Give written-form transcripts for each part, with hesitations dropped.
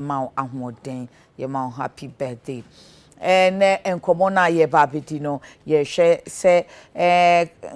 Mau ahoden ye mau happy birthday enkomo na ye babedi no ye hwe se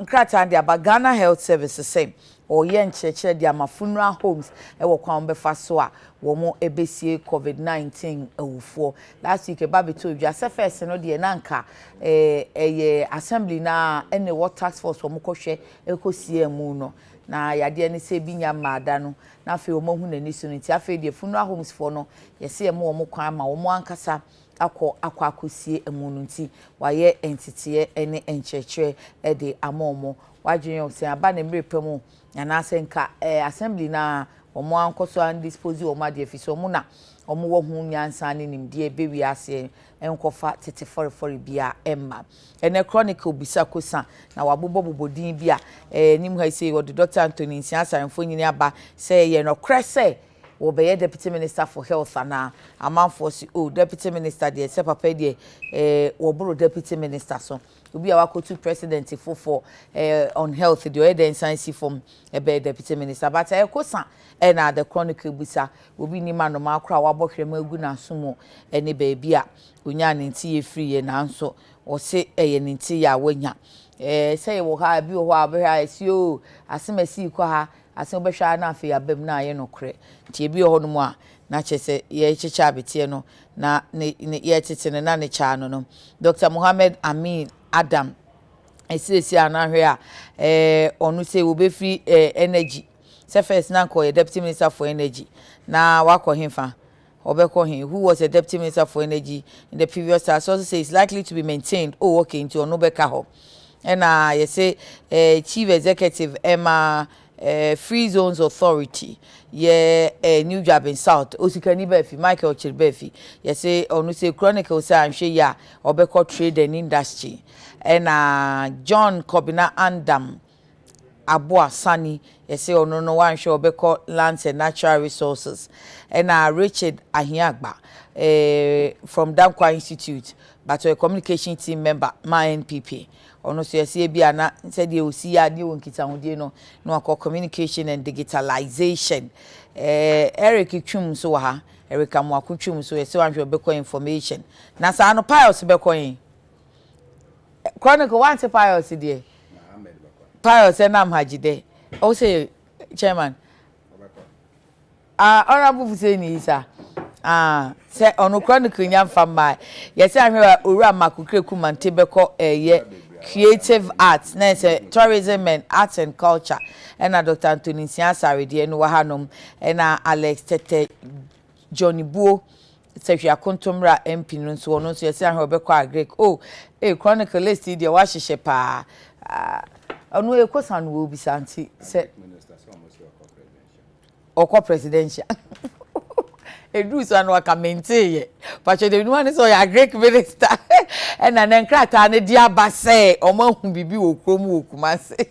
nkrata de Ghana Health Services say o ye ncheche de ama funeral homes e wo kwan befa so a wo mo ebesie COVID-19 ewufo last week babeto odwa se first no de na nka ye assembly na ene what task force wo mo kohwe ekosie mu no na yade ne se binya maada no na fe o mo hu nani so nti afi de funeral homes for no ye se mo mo kwan ma wo mo ankasa akwakosie emu no nti waye entity ene enchechre e de amomo wadwen o se aba na mrepemu na asenka assembly na omo ankoso an dispose o ma de fi so mo na omo wo hu nyansa ne nimde be wi ase enkofa tete forifori bia emma ene chronicle bisa kosa na wabobobodin bia nim ha say what Dr. Anthony Nsiasaremfo nyini aba say ye no krese wo be deputy minister for health ana amanfo si deputy minister de se papa de wo boro deputy minister so obi a wakotu president for on health the other science from be deputy minister but kosa na the chronicle bisa obi ni ma no ma akra wabohwere magu na somo ene ba bia onya ne nti ye free ye na nso o se ye ne nti ya wanya say wo ha bi wo ha be ha si o asemasi ko ha asem behwa na afi abam na ye no kre nti ebi ho no mu a na chese ye chicha betie no na ye tete ne na ne cha no Dr. Mohammed Amin Adam esisi anahwe a onu se wo be free energy se first na ko deputy minister for energy na wako himfa obeko him who was a deputy minister for energy in the previous year so say it's likely to be maintained okay into onobeka ho and you say chief executive Emma Free Zones Authority new job in South Osikani Befi Michael Chirbefi you say onu say chronicle say anhwe ya obeko trade and industry and John Kobina Andam Abua Sani you say onu no wan hwe obeko lands and natural resources and Richard Ahiagba from Damkwa Institute but a communication team member my NPP ono so yesi bia na said you see ya de wonkita hodie no no akọ communication and digitalization Eric Twum so ha Eric Amwaku Twum so yesi wanhwe obekọ information na sa no piles bekọ yin chronicle want piles die piles na mhagide o say chairman honorable Fuseni Isa say ono chronicle nyamfa mai yesi anhwe owura makukre kumante bekọ ye creative arts na tourism and arts and culture and Dr. Anthony Nsiasare de no wahanom and Alex Tete Johnny Buo say ya kontomra MP no so no so yesi ahwe obekọ agrek chronicle list de wa hyehye pa onu ekosa no obi santi say okọ presidential Edu so no ka maintain but the one is a great minister and an enkrata ne dia ba say omahu bibi wo krom wo kumase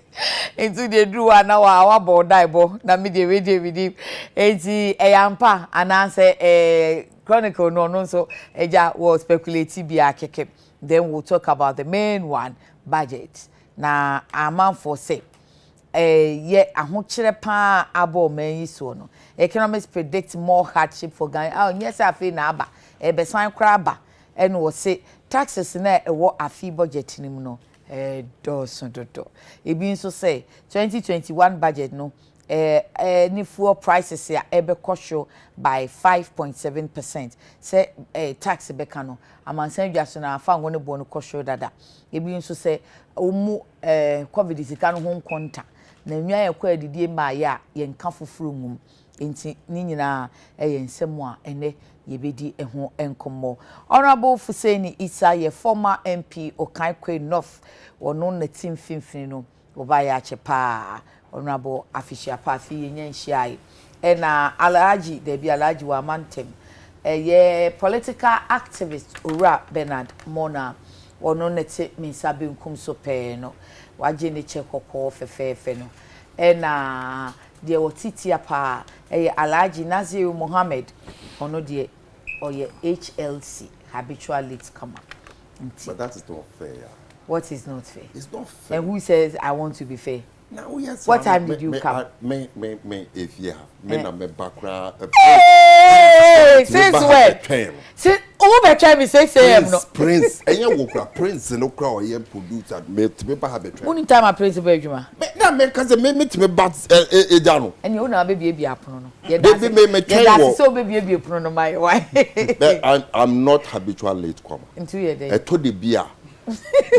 into the do one our board bo na me dey ready enti eyampa ananse chronicle no so eja was speculative bi akeke then we'll talk about the main one budget na amount for say ye ahokyere pa abo man yi so no economists predict more hardship for Ghana yes afi na aba besan kra aba and wo say taxes na wo afi budget nim no doso dodo ebi nso say 2021 budget no ni fuel prices ya ebekosho by 5.7% say tax beka no amansan dwaso na afa ngone bo no kosho dada ebi nso say omu covid sika no ho konta na nwa ya kwa didie ma ya ye nka foforo mum enti ni nyina ye nsem a ene ye bedi eho enkomo honorable Fuseni Isa ye former MP Okaikwe North wono na team finfin no obaya chepa honorable Afishia Pafi ye nyanhia na Alhaji debi Alhaji wa Mantem ye political activist Ura Bernard Mona wono na te minsabe nkum so pe no waje ne chekoko fefefe no na de wotitia pa Alhaji Nazir Mohammed ono de oye HLC habitual late comer. But that is not fair. What is not fair? It's not fair. And who says I want to be fair? Now, yes. What time did you come? Me, if you have. Me, na me background. Hey, since when? Since over try me 6 a.m. no. Prince, and you walk Prince no crowd here producer me have a train. Only time I praise the bedroom. Na me cause me to me bat ejano. And you know baby apono no. Baby me train wo. So baby apono no my why. I'm not habitual late comer. In 2 years. I told the beer.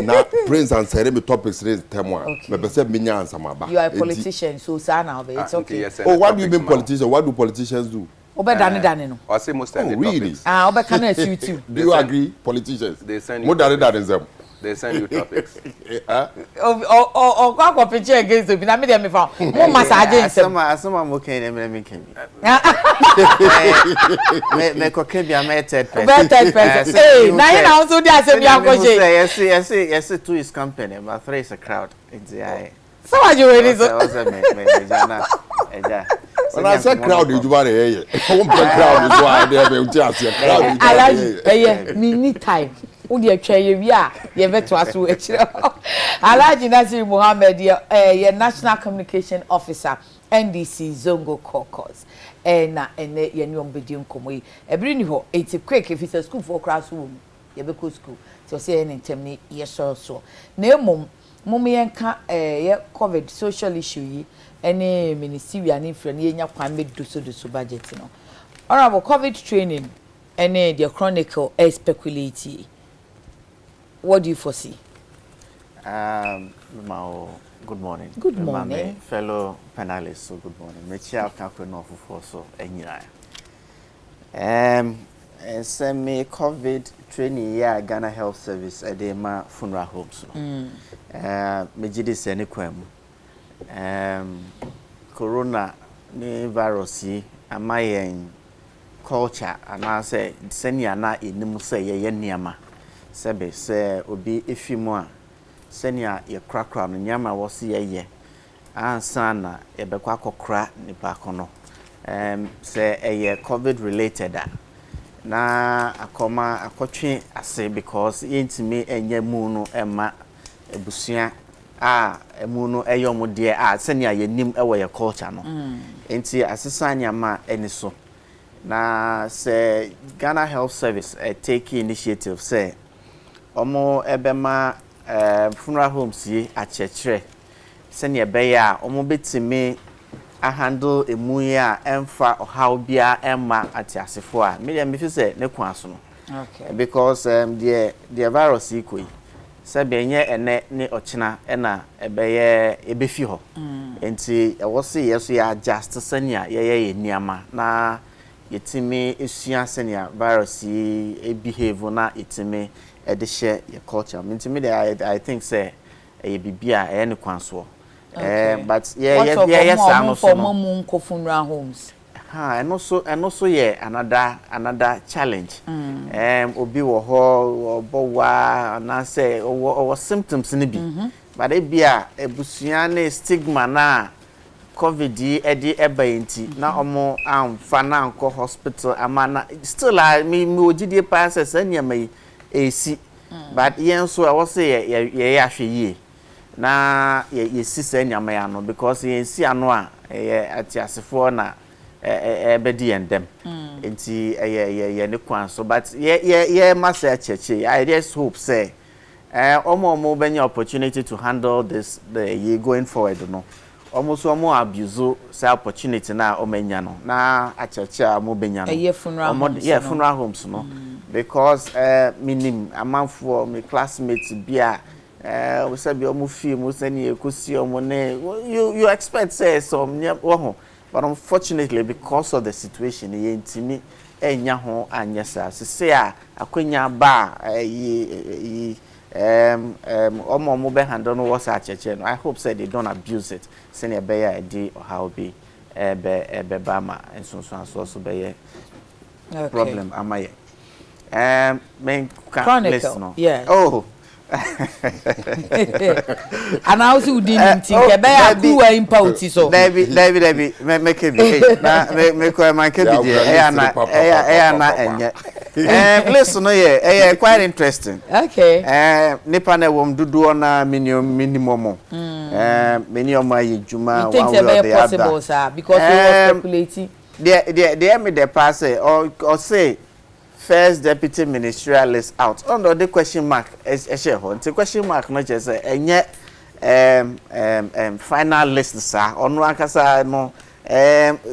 Na Prince and say me topics raise temwa. Me be say me nya answer ma ba. You are a politician so now it's okay. Oh, what do you mean politicians? What do politicians do? Obe dane no. I say most of the really? topics. Obe can you too. Do you agree politicians? They send you more than them. They send you topics. Kwa picture against the na me dem me fa. Mo massage Some okay me can. Me ko ke bia me third person. Hey, na you na also dey asem ya koje. Yes, 2 is company, but 3 is a crowd. It's the So what you ready so? me jana. When I say crowd, you want to hear it. Crowd is why they be just a crowd. Alaji, me need time. Wo dey atwa ye wi a ye beto aso e kire. Alaji Nasir Muhammad ye National Communication Officer NDC Zongo Caucus. Na ene ye nyom bedi nkomo yi. Ebiri ni ho eti quick if it's a school for class room. Ye be ko school. So say any tem ni ye so. Na emom mum yenka ye COVID social issue yi any ministerial ni frɛ ne nya kwan me do so budget no. Honorable COVID training any the chronicle speculate. What do you foresee? Good morning. Good morning. Fellow panelists, so good morning. Me chia ka no for so enyira. Semi COVID training ya Ghana Health Service edema funeral homes. Me jide se ne kwam. Corona ni virus yi amayen culture ana say senia na enim say ye niama sebe se obi efimu a senia ye krakra no niama wo se ye ansa na e bekwa akokra nipa kono se eye COVID related na akoma akotwe ase because yentimi enye mu no ema ebusua emu no eyom de senia ye nim ewo ye culture no enti asesa nyama eni so na say Ghana Health Service take initiative say omo ebema funeral homes yi achechre senia be ya omo betime a handle emu ya emfa how bia emma atiasefo a me fi say ne kwa so no Okay. because the virus ikoi sebenye ene ne ochina ena ebeye ebefi ho enti e wo se yeso ya just senia ye niama na yetimi esua senia virus e behave na yetimi e de share your culture mentimi I think say e bibia e ne kwanso but yes am for mom ko funeral homes and also yeah another challenge obi wo ho obowa na say o symptoms ni bi but e bia ebusua na stigma na COVID edi ebaenti na omo amfa na anko hospital amana still me ogidie pass anya mai esi but yen so I was say ye ahwe na ye sisa anya mai ano because yen si ano a atiasefo na ebedi endem enti ye ne kwan so but ye masa cheche I just hope say omo benya opportunity to handle this the year going forward no almost abuse say opportunity na omenya no na acheche mo benya no funeral homes no because minim amanfo me classmates bia we say bi omo fie mo say ne ekosi omo ne you expect say some wo but unfortunately because of the situation ye ntimi enya ho anyesa se a akwanya ba omo be handle no was acheche no I hope say they don't abuse it senior beya edi or how be ebe bama enso so be problem amaye main chronicle no yes oh and I also didn't think about who are impouty so David make it na me ko man ke bi dey na enye listen no here quite interesting okay nipa na wom dudu na minimum minimum ayi juma one way or the other possible sir because we were speculating the me the pass or say first deputy ministerial list out under the question mark is a share the question mark not just and yet final list sir on wakasa no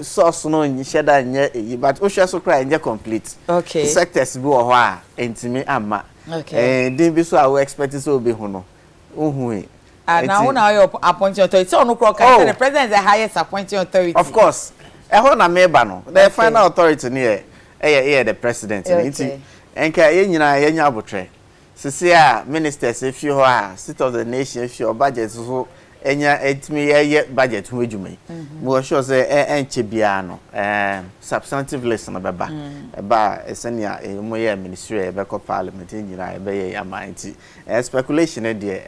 source no in sheda nye but osha so cry nye complete okay sectors bi wo ho a entimi ama okay din bi so a we expect so be ho no ohun now now your appointing authority so no call the president is the highest appointing authority of course ho na meba no the final authority ne the president nti enka ye nyina ye nya abotre sisi a ministers if you are state of the nation if your budget so enya etimi ye budget ho adwuma mo sure say enche bia no substantive list na beba eba esenia mo ye ministry be ko parliament nyina be ye amanti speculation dey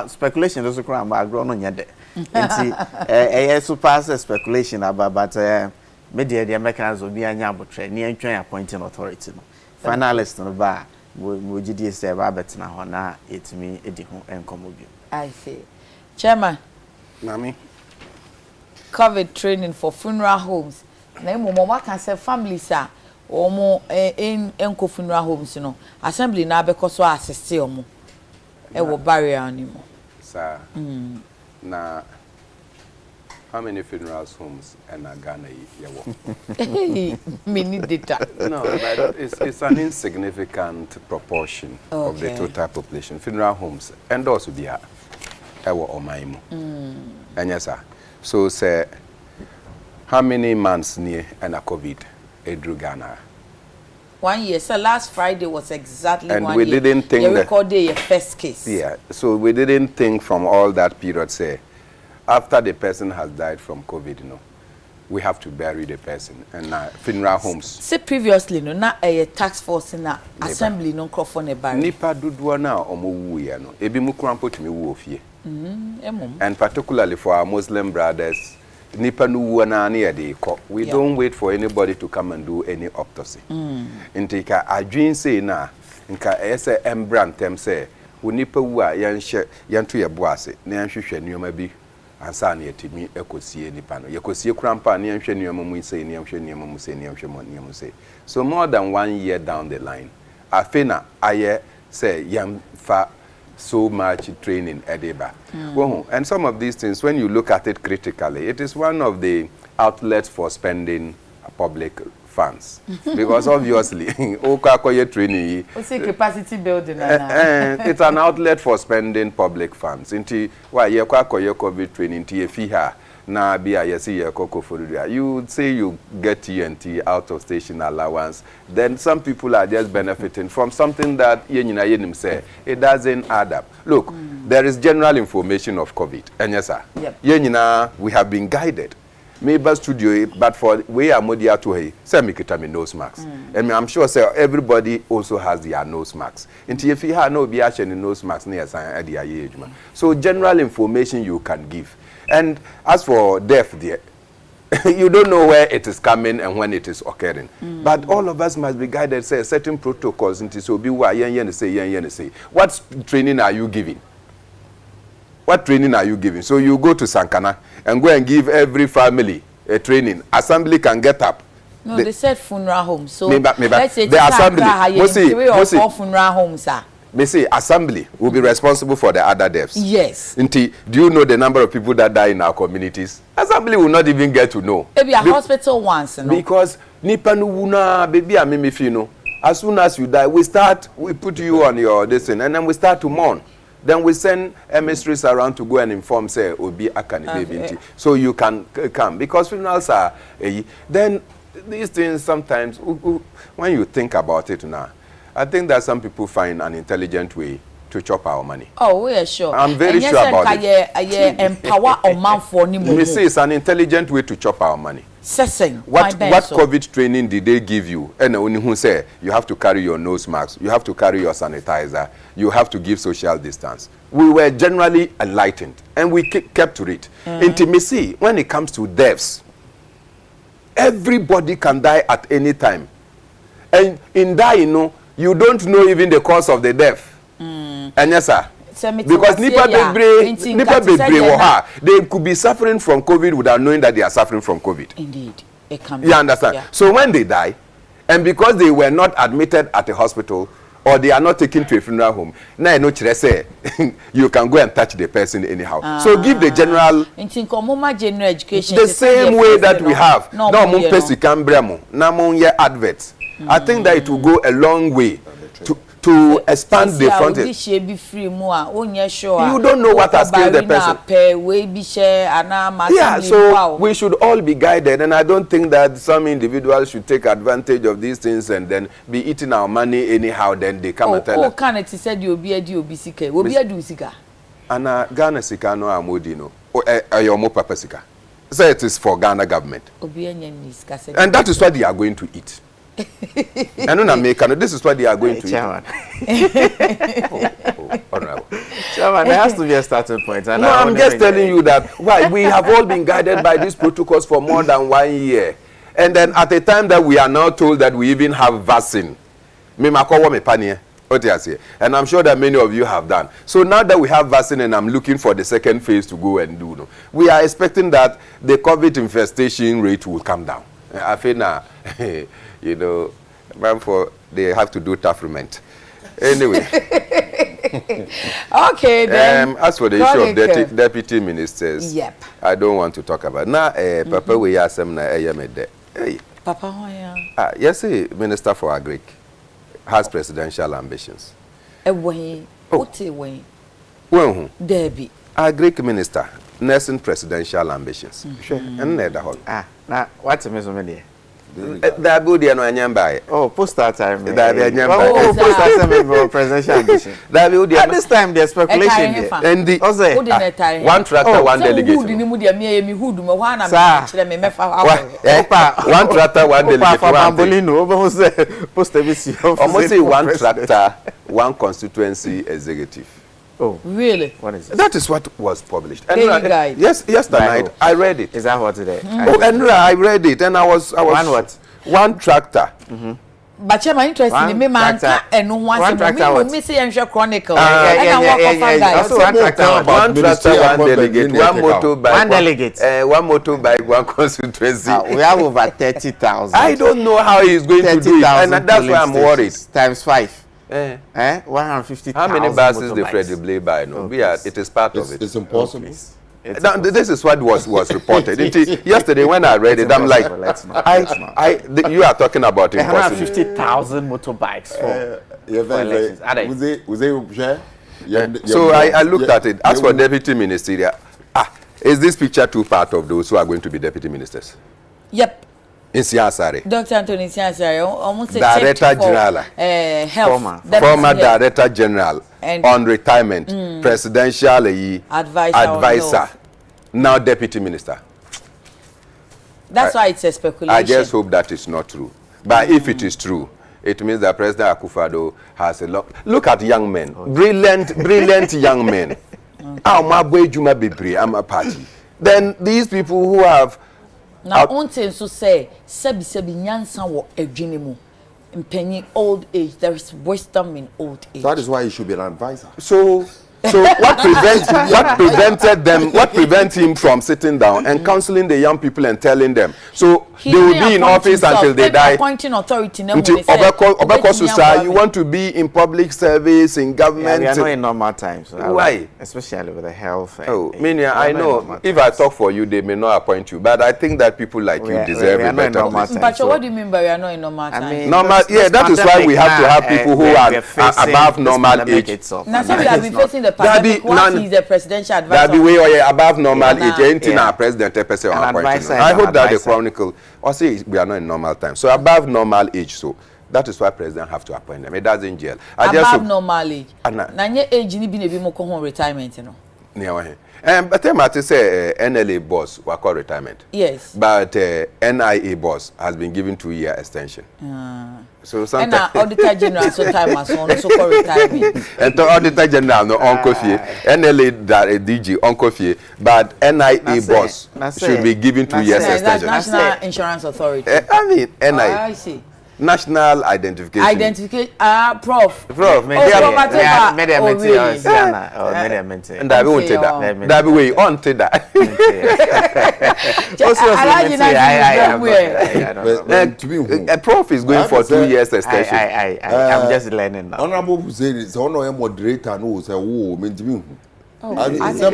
speculation do so kra am agro no nyede nti super speculation about but media the mechanism bi anya abotre ne antwan appointing authority no finalist no ba mo gidi say ba betina ho na etimi edi ho enkomo bi I see chairman Nami COVID training for funeral homes na mo can say families are omo enko funeral homes no assembly na be so assist omo e wo barrier animo sir na how many funeral homes in Ghana you me need data no but it's an insignificant proportion of the total population funeral homes and also be ewo omaimu and yes sir so say how many months near and a COVID edru Ghana 1 year so last Friday was exactly and 1 we year didn't think you recorded your first case yeah so we didn't think from all that period say after the person has died from COVID, we have to bury the person and funeral homes. Say previously, no, na a tax force na assembly no crofo ne bury. Nipa duduwa na omo wuye no. Ebi mu krampo tumi wu ofie. And particularly for our Muslim brothers, nipa nu wu na ne de ko. We don't wait for anybody to come and do any autopsy. Intika adwin say na nka ese embrantem say, wo nipa wu a yanto ye boase na yanhwehwe nioma bi ansa na yetimi ekosie nipa no yekosie krampa na yanhwe nioma mu sei na yanhwe nioma mu sei na yanhwe nioma sei so more than 1 year down the line afena aye say yam fa so much training edeba and some of these things when you look at it critically it is one of the outlets for spending public funds because obviously training capacity building it's an outlet for spending public funds into why you COVID training to fiha na bia yesi you would say you get TNT out of station allowance then some people are just benefiting from something that say it doesn't add up look there is general information of COVID and yes sir we have been guided maybe studio but for we are modia to hey say me kita me nose marks and I'm sure say everybody also has their nose marks into if you have no be actually nose marks near sign the age so general information you can give and as for death there you don't know where it is coming and when it is occurring but all of us must be guided say certain protocols into so be why yen say what training are you giving? What training are you giving? So you go to Sankana and go and give every family a training. Assembly can get up. No, they said funeral homes. So let's say the assembly, funeral homes are. They say assembly will be responsible for the other deaths. Yes. Do you know the number of people that die in our communities? Assembly will not even get to know. Maybe a hospital once, no? Because nipanuna baby amimifino. As soon as you die, we put you on your destiny, and then we start to mourn. Then we send emissaries around to go and inform, say, Obi Akani baby, so you can come. Because funerals are, then these things sometimes, when you think about it now, I think that some people find an intelligent way to chop our money. Oh, we are sure. I'm very sure about it. Empower a man for me say it's an intelligent way to chop our money. What COVID training did they give you? And only who say you have to carry your nose mask, you have to carry your sanitizer, you have to give social distance. We were generally enlightened and we kept to it. Intimacy, when it comes to deaths, everybody can die at any time. And in that, you don't know even the cause of the death. And yes, sir. Because nipa bebre they could be suffering from COVID without knowing that they are suffering from COVID. Indeed. it can be. You understand? Yeah. So when they die, and because they were not admitted at a hospital, or they are not taken to a funeral home, now no say you can go and touch the person anyhow. So give the general general education the same way that we have. No person can bremo. Na mon adverts. I think that it will go a long way to expand the front end. You don't know what has killed the person. Yeah, so we should all be guided, and I don't think that some individuals should take advantage of these things and then be eating our money anyhow. Then they come and tell us. Oh, can it said you be a sika? Will be a do sika? And Ghana sika no amodi no. Your mo papa sika. So it is for Ghana government. And that is what they are going to eat. And on America, this is what they are going to eat. Honorable. Chairman, there has to be a starting point. And no, I'm just telling you that why we have all been guided by these protocols for more than 1 year. And then at the time that we are now told that we even have vaccine. And I'm sure that many of you have done. So now that we have vaccine and I'm looking for the second phase to go and do, we are expecting that the COVID infestation rate will come down. I feel now, you know, they have to do tough rement. Anyway. Okay, then. As for the issue of deputy ministers, yep. I don't want to talk about. Now, Papa, we are some Papa, yes, Minister for Agric has presidential ambitions. Away. What away? Well, Debbie. Agric minister, nursing presidential ambitions. And now, what's a measurement? That good, you know, oh, post-start time. Oh, post-start time presidential ambition. At this time, there's speculation there. And the one tractor, one delegate. One tractor, one delegate. Almost say one tractor, one constituency executive. Oh, really? What is it? That is what was published. And yes, yesterday night I read it. Is that what today? Oh, and I read it, and I was one what? One tractor. But you're interested in me, man, and one tractor. Me say I'm sure chronicle. Also one tractor, one delegate, one motorbike, one delegate, one motorbike, one constituency. We have over 30,000. I don't know how he's going to do it, and that's why I'm worried. Times 5. 150,000. How many buses the Freddy Blay by? No, it is part of it. It's impossible. This is what was reported. Yesterday when I read it, I'm like, you are talking about 150,000 motorbikes for elections. So I looked at it. As for deputy ministerial, is this picture too part of those who are going to be deputy ministers? Yep. In Siansari. Dr. Anthony Siansari, almost Director General, health, former Director General on retirement, presidential advisor, now deputy minister. That's why it's a speculation. I just hope that is not true. But if it is true, it means that President Akufo-Addo has a lot. Look at young men, brilliant young men. I'm a party. Then these people who have. Now, until so say, sebi nyansa wo edwinemu. Impenyi old age, there is wisdom in old age. That is why he should be an advisor. So what prevents him from sitting down and counseling the young people and telling them? So they will be in office until they die. Appointing authority. You want to be in public service, in government. We are not in normal times. Why? Especially with the health. I know if I talk for you, they may not appoint you. But I think that people like you deserve a better place. But what do you mean by we are not in normal times? That is why we have to have people who are above normal age. Now, so we have been facing the pandemic. Once he's a presidential advisor. That be way above normal age. Anything our president I hope that the Chronicle or say we are not in normal time. So above normal age. So that is why president have to appoint them. It doesn't jail. Above normal age. Nanye age ni bi na bi mo ko home retirement no. But I might say NLA boss will call retirement. Yes. But NIA boss has been given 2-year extension. So sometimes Auditor General so time as on so call retirement. And the Auditor General no Uncle Fie, NLA DG Uncle Fie, but NIA boss should be given 2 years extension. That's National Insurance Authority. I mean NIA. I see. national identification. Prof. Prof. Media And that we wanted that. That we wanted that. A prof is going for 2 years extension. I'm just learning now. Honorable who said it's honor moderator knows a woo meant to me. No, so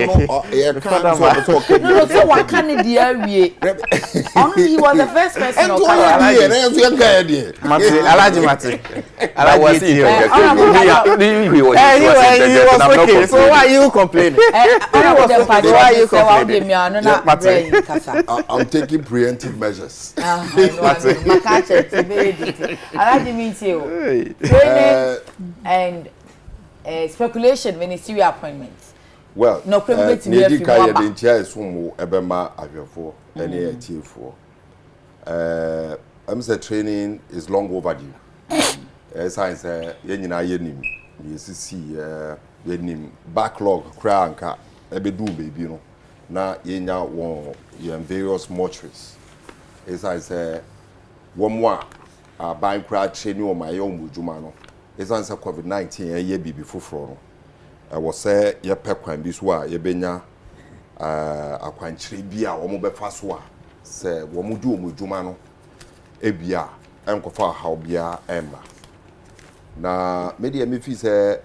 what can it be? Only he was the first person. I was he was so why are you complaining? Why are you complaining? I'm taking preemptive measures. And speculation ministerial appointments. Well, no credibility in the chair is from Ebema Aviafo, any AT4. I'm saying training is long overdue. As I say, yenim, you see, yenim backlog, cry and cat, baby, you know. Now, yenya one, you various mortuaries. As I say, one more, buying crowd training on my own, Jumano. As I say, COVID-19, a year before from. I was say ye pekwan bi so a ye benya akwankyere bi a wo mo befa so a se wo mo du omudwuma no ebia enkofa haw bia emba na media me fi se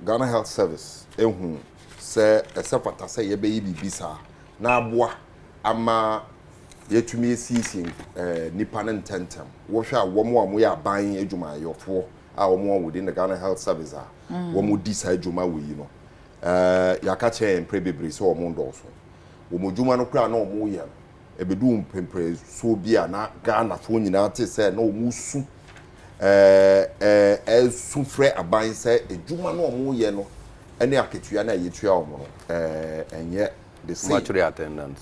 Ghana Health Service ehun se esefata se ye be yi bibisa na aboa ama yetumi esisi nipa ne ntentem wo hwa wo mo a mo ya ban adwuma yofo a wo mo within the Ghana Health Service a wo mo di sa adwuma we yi no yaka che emprebebre so wo mo ndọso wo mo dwuma no kra na wo mo ye ebedu mpempre so bia na Ghana fo nyina te se na wo mo su su frɛ aban se adwuma no wo mo ye no ene aketua na yetua wo no enye the same mortuary attendance.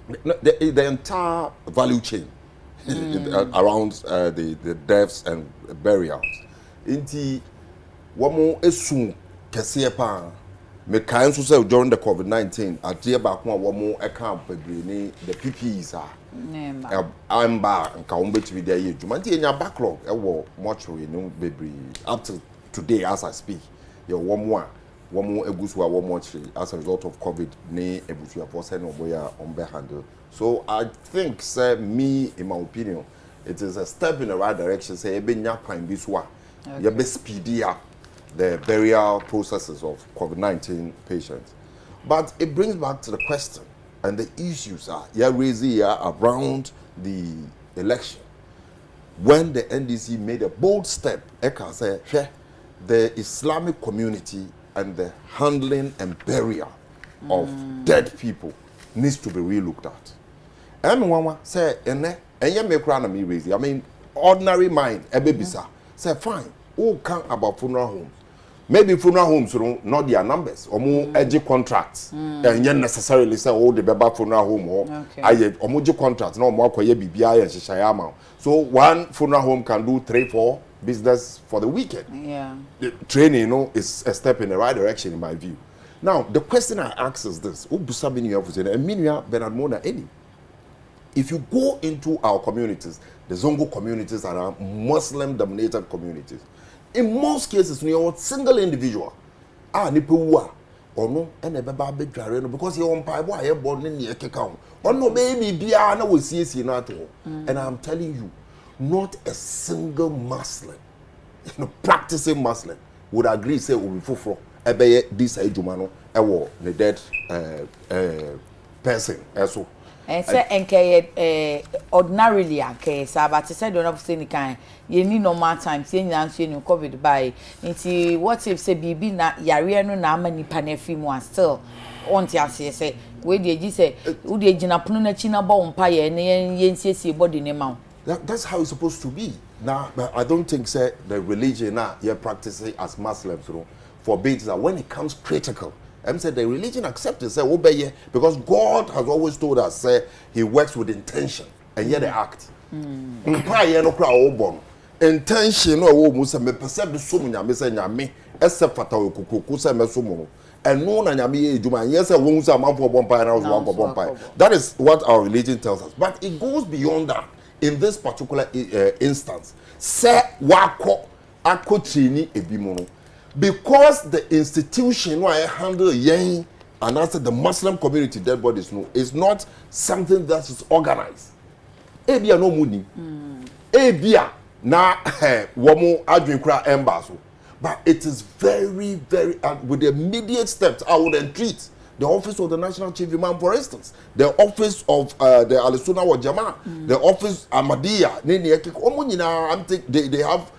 The entire value chain around the deaths and burials. Inti wamo esu kese pa me kan so say during the COVID-19 atie ba ko wamo eka bebre ni the PPEs I'm ba nka won betimi dey adwuma nti enya backlog e wo mortuary no bebre up to today as I speak your wamo egusu a wo mortuary as a result of COVID ni ebusu for say no boya on be handle. So I think say me in my opinion it is a step in the right direction say e be nya kwan bi so a you be speedy up the burial processes of COVID-19 patients. But it brings back to the question and the issues are raising here around the election. When the NDC made a bold step, I can say, the Islamic community and the handling and burial of dead people needs to be re-looked at. And one say, and you make me raise. I mean, ordinary mind, a baby say fine. Who can about funeral homes? Maybe funeral homes, not their numbers or more edgy contracts, and yet necessarily say all the baby funeral home or I or contracts. No more BBI and Shishayama. So one funeral home can do 3-4 business for the weekend. Yeah, the training, is a step in the right direction in my view. Now the question I ask is this: if you go into our communities, the Zongo communities are Muslim-dominated communities. In most cases, you are a single individual. Nipuwa, or no, and a baby because you're on pipe, why you're born in the account. Or no, baby, Diana will see Sinato. And I'm telling you, not a single Muslim, practicing Muslim, would agree, say, will be for a bay this Jumano, a war, the dead person, so. And say enke ordinarily enke but say don't have say kind you need normal time say you answer you COVID by nti what if say bibi na yare no na ama nipa na fi mu still want to say we dey gi say we dey gina pono na chi na ba umpa ye na ye nsiesie body ne ma. That's how it's supposed to be. Now I don't think say the religion now you're practicing as Muslims forbids that when it comes critical. I'm saying the religion accepts it, say obey because God has always told us say He works with intention and yet they act. Intention no Musa me perceive so munya say nyame except fata okukuku say me so mu and no na nyame ejuma yes say won say man for bompa na was one bompa. That is what our religion tells us. But it goes beyond that. in this particular instance say wako akotrini ebimono because the institution why handle yen and after the Muslim community dead bodies no is not something that is organized. Ebia no money. Ebia na womo adwin kra embassy. But it is very, very with the immediate steps I would entreat the office of the National Chief Imam, for instance, the office of the Al-Sunnah wal Jama'ah, the office Ahmadiyya, they have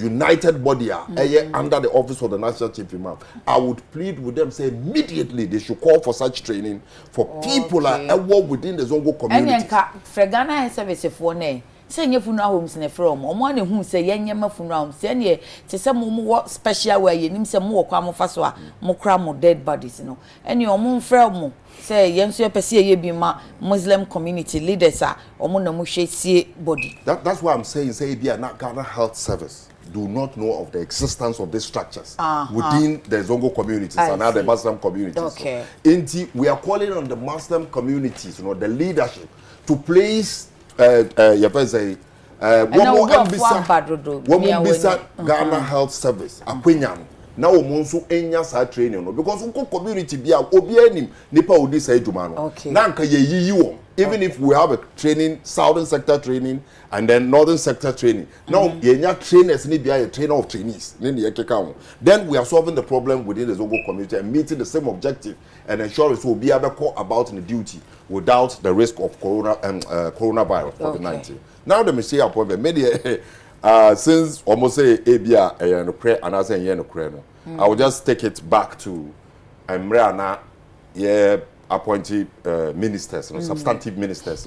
united body under the office of the National Chief Imam. I would plead with them, say immediately they should call for such training for people that work within the Zongo community. And Fregana service for ne. Say nye funu homes ne from omo ne hu say yenye ma funu homes say ne te say mo special way ye nim say mo kwa mo fa so a mo kra mo dead bodies no ene omo mfra mo say yenso ye pese ye bi ma Muslim community leaders a omo na mo hwe sie body. That's why I'm saying say be na Ghana Health Service do not know of the existence of these structures within the Zongo communities and other Muslim communities. Okay. So, we are calling on the Muslim communities, the leadership to place Ghana Health Service akwenya na omonso enya sa training no because unko community bia obi anim nipa odi sa eduma no na nka ye yiyi won even if we have a training southern sector training and then northern sector training now yenya trainers ni bia a trainer of trainees ni ye keka then we are solving the problem within the Zongo community and meeting the same objective and ensuring so be able to call about in the duty without the risk of coronavirus COVID-19. Now the mistake appointment media since almost say ABA no prayer and I say no prayer no. I will just take it back to Mreana appointed ministers, substantive ministers,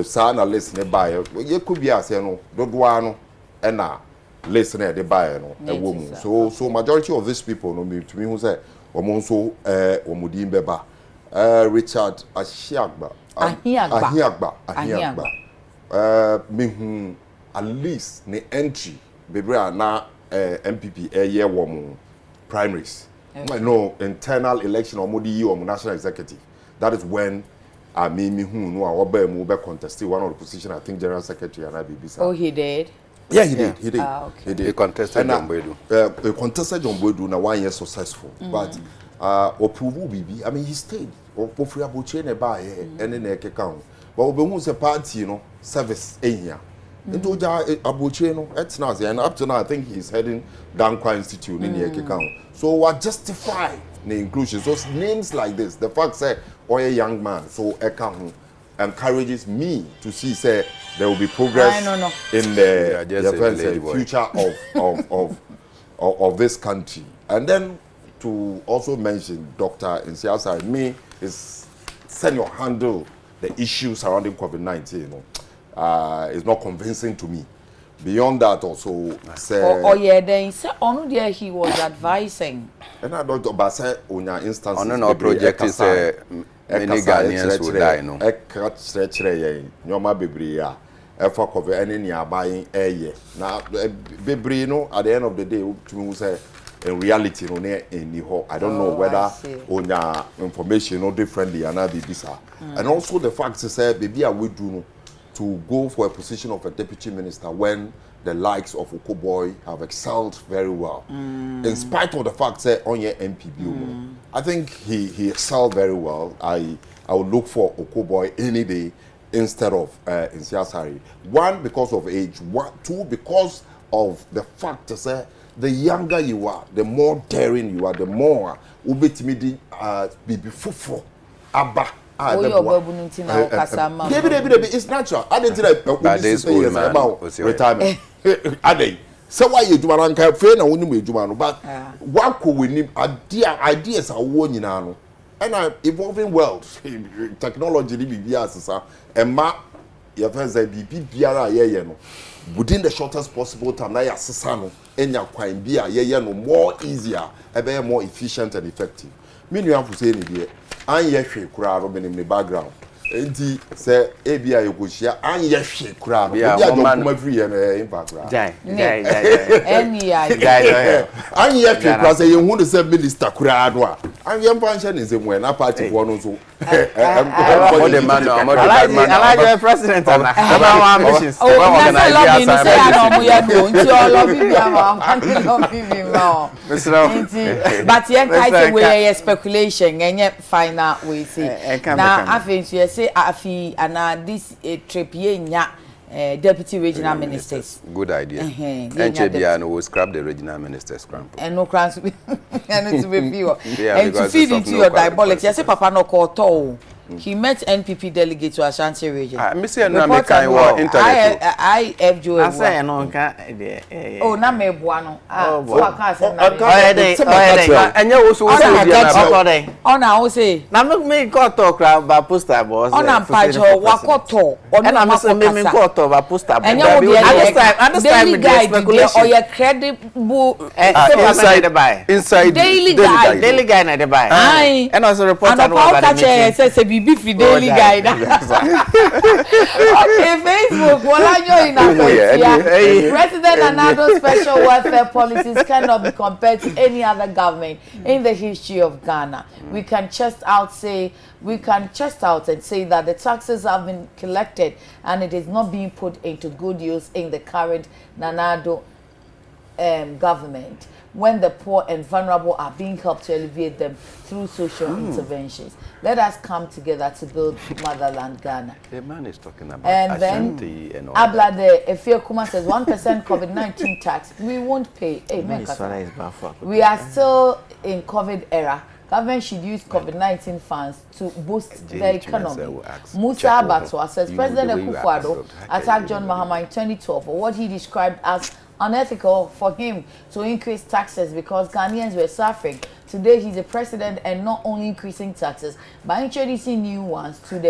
sana listen by you could be as no dodwa no na listen they buy no a woman. So majority of these people no me to me who say omonso omudin beba Richard Ahiagba me at least the entry bebre na MPP year woman primaries no internal election or modi or national executive. That is when I mean me who no oba mu be contested one of the position I think general secretary and IBB. Oh, he did. Yeah, he did. He did. Okay. He did. He contested John Boydu. He contested John Boydu na 1 year successful. But Opuvu Bibi, I mean he stayed. Opofri abuche ne ba ene na ekeka. But obehu se party service here. Into abuche etna and up to now I think he's heading Dankwa Institute in the so what justify the inclusion. So names like this, the fact say a young man, so Eka encourages me to see say there will be progress in the future of this country. And then to also mention Dr. Nsiasa, me is send your handle the issues surrounding COVID-19, is not convincing to me. Beyond that, also say. Then say on there he was advising. And I don't but say on your instance. On no project is many Ghanaians will die. No. Eka stretchere ye. Nyoma bebre ya. Efa cover any nearby ye. Now bebre no at the end of the day to me say in reality no near any ho. I don't know whether on your information no differently and I be bisa. And also the fact is say baby I will do to go for a position of a deputy minister when the likes of Okoboy have excelled very well. In spite of the fact that on your MPB, I think he excelled very well. I would look for Okoboy any day instead of Nsiasari. One, because of age. Two, because of the fact that the younger you are, the more daring you are, the more ubetimidi bibi fufu abba. It's natural. I didn't say about retirement. So why you do man can friend and wonu ejuma but what could we need ideas are won now and evolving world technology be as and ma your friends be biara ye no within the shortest possible time na ya sesa no enya kwan bia ye no more easier e be more efficient and effective. Me nu am say ni de anye hwe kura ro benim ne background enti se ebia yekohia anye hwe kura ro bia do kuma free na impact kura jai eni ya anye hwe kura se ye hu de se minister kura do a I'm young pension is when a party for no so. For the man, I like president. Oh, that's a lot you say I know we are going to all of you but yeah, kind way speculation and yet final we see. Now I think you say afi and this trip nya deputy regional ministers. Good idea. And Chebiano will scrap the regional ministers scramble. And no crowns and to be pure. And to feed into your diabolics. Yes, Papa no call tall. He met NPP delegates to Ashanti region. I say no me kan wo internet. I have Joe. I say no nka oh na me boa no. Ah, so aka say na. Anya wo so ona wo say na me call talk ba poster boss. Ona mpacho wakoto. Ona me say me call talk ba poster. Anya wo this time speculation. Or your credible inside daily guide na dey buy. And also report on what that be daily guide. Okay, Facebook. President Anado's special welfare policies cannot be compared to any other government in the history of Ghana. We can chest out and say that the taxes have been collected and it is not being put into good use in the current Nanado government, when the poor and vulnerable are being helped to alleviate them through social interventions. Let us come together to build motherland Ghana. The man is talking about and Ashanti then, and all Ablade Efia Kuma says 1% COVID-19 tax. We won't pay. Hey, we are still in COVID era. Government should use COVID-19 funds to boost the economy. Musa Abatwa says President Akufo-Addo attacked John Mahama in 2012 for what he described as unethical for him to increase taxes because Ghanaians were suffering. Today he's the president and not only increasing taxes but introducing new ones to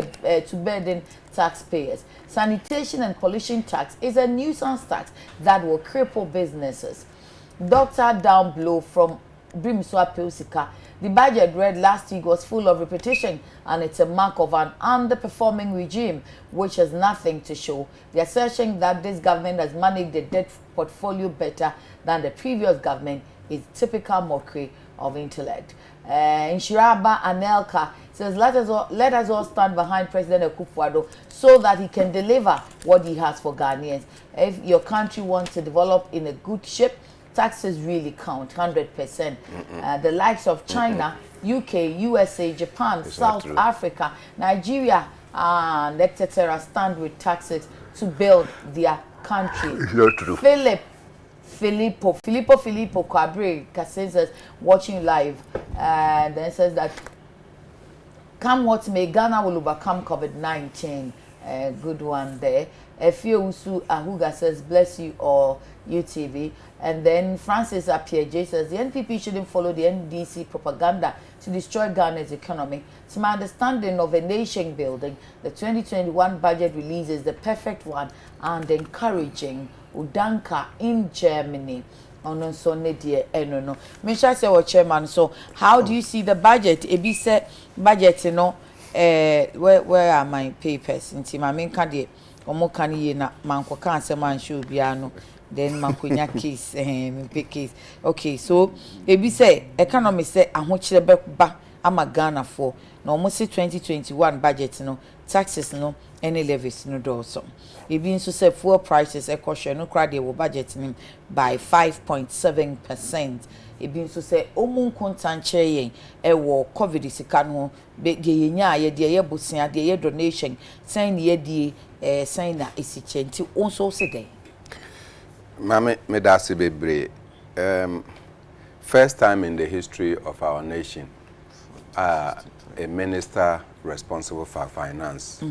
burden taxpayers. Sanitation and pollution tax is a nuisance tax that will cripple businesses. Dr. Down Blow from Brimswa Pilsika. The budget read last week was full of repetition and it's a mark of an underperforming regime which has nothing to show. The assertion that this government has managed the debt portfolio better than the previous government is typical mockery of intellect. Nsroma Anelka says let us all stand behind President Akufo-Addo so that he can deliver what he has for Ghanaians. If your country wants to develop in a good shape, taxes really count 100%. The likes of China, UK, USA, Japan, South Africa, Nigeria, and etc. stand with taxes to build their country. Filippo Quabre says watching live and then says that come what may, Ghana will overcome COVID-19. Good one there. Efio Ahuga says bless you all UTV. And then Francis Appiaje says the NPP shouldn't follow the NDC propaganda to destroy Ghana's economy. To my understanding of a nation building, the 2021 budget release is the perfect one and encouraging Udanka in Germany. No. Misha say chairman. So how do you see the budget? Ebi say budget, where are my papers? Inti ma menka de omo kan ye na manko kan se man show bia no. Then mankonya case case. Okay, so ebi say economy say ahochire ba ama Ghana for na omo say 2021 budget taxes any levies also. Ebi nso say fuel prices ekoshe no kra de wo budget by 5.7%. Ebi nso say omu nkontanche yen wo covid sika no be de yenya ye de ye bosia de ye donation sign ye die sign na esiche nti onso se dey. Mame medasi bebre. First time in the history of our nation, a minister responsible for finance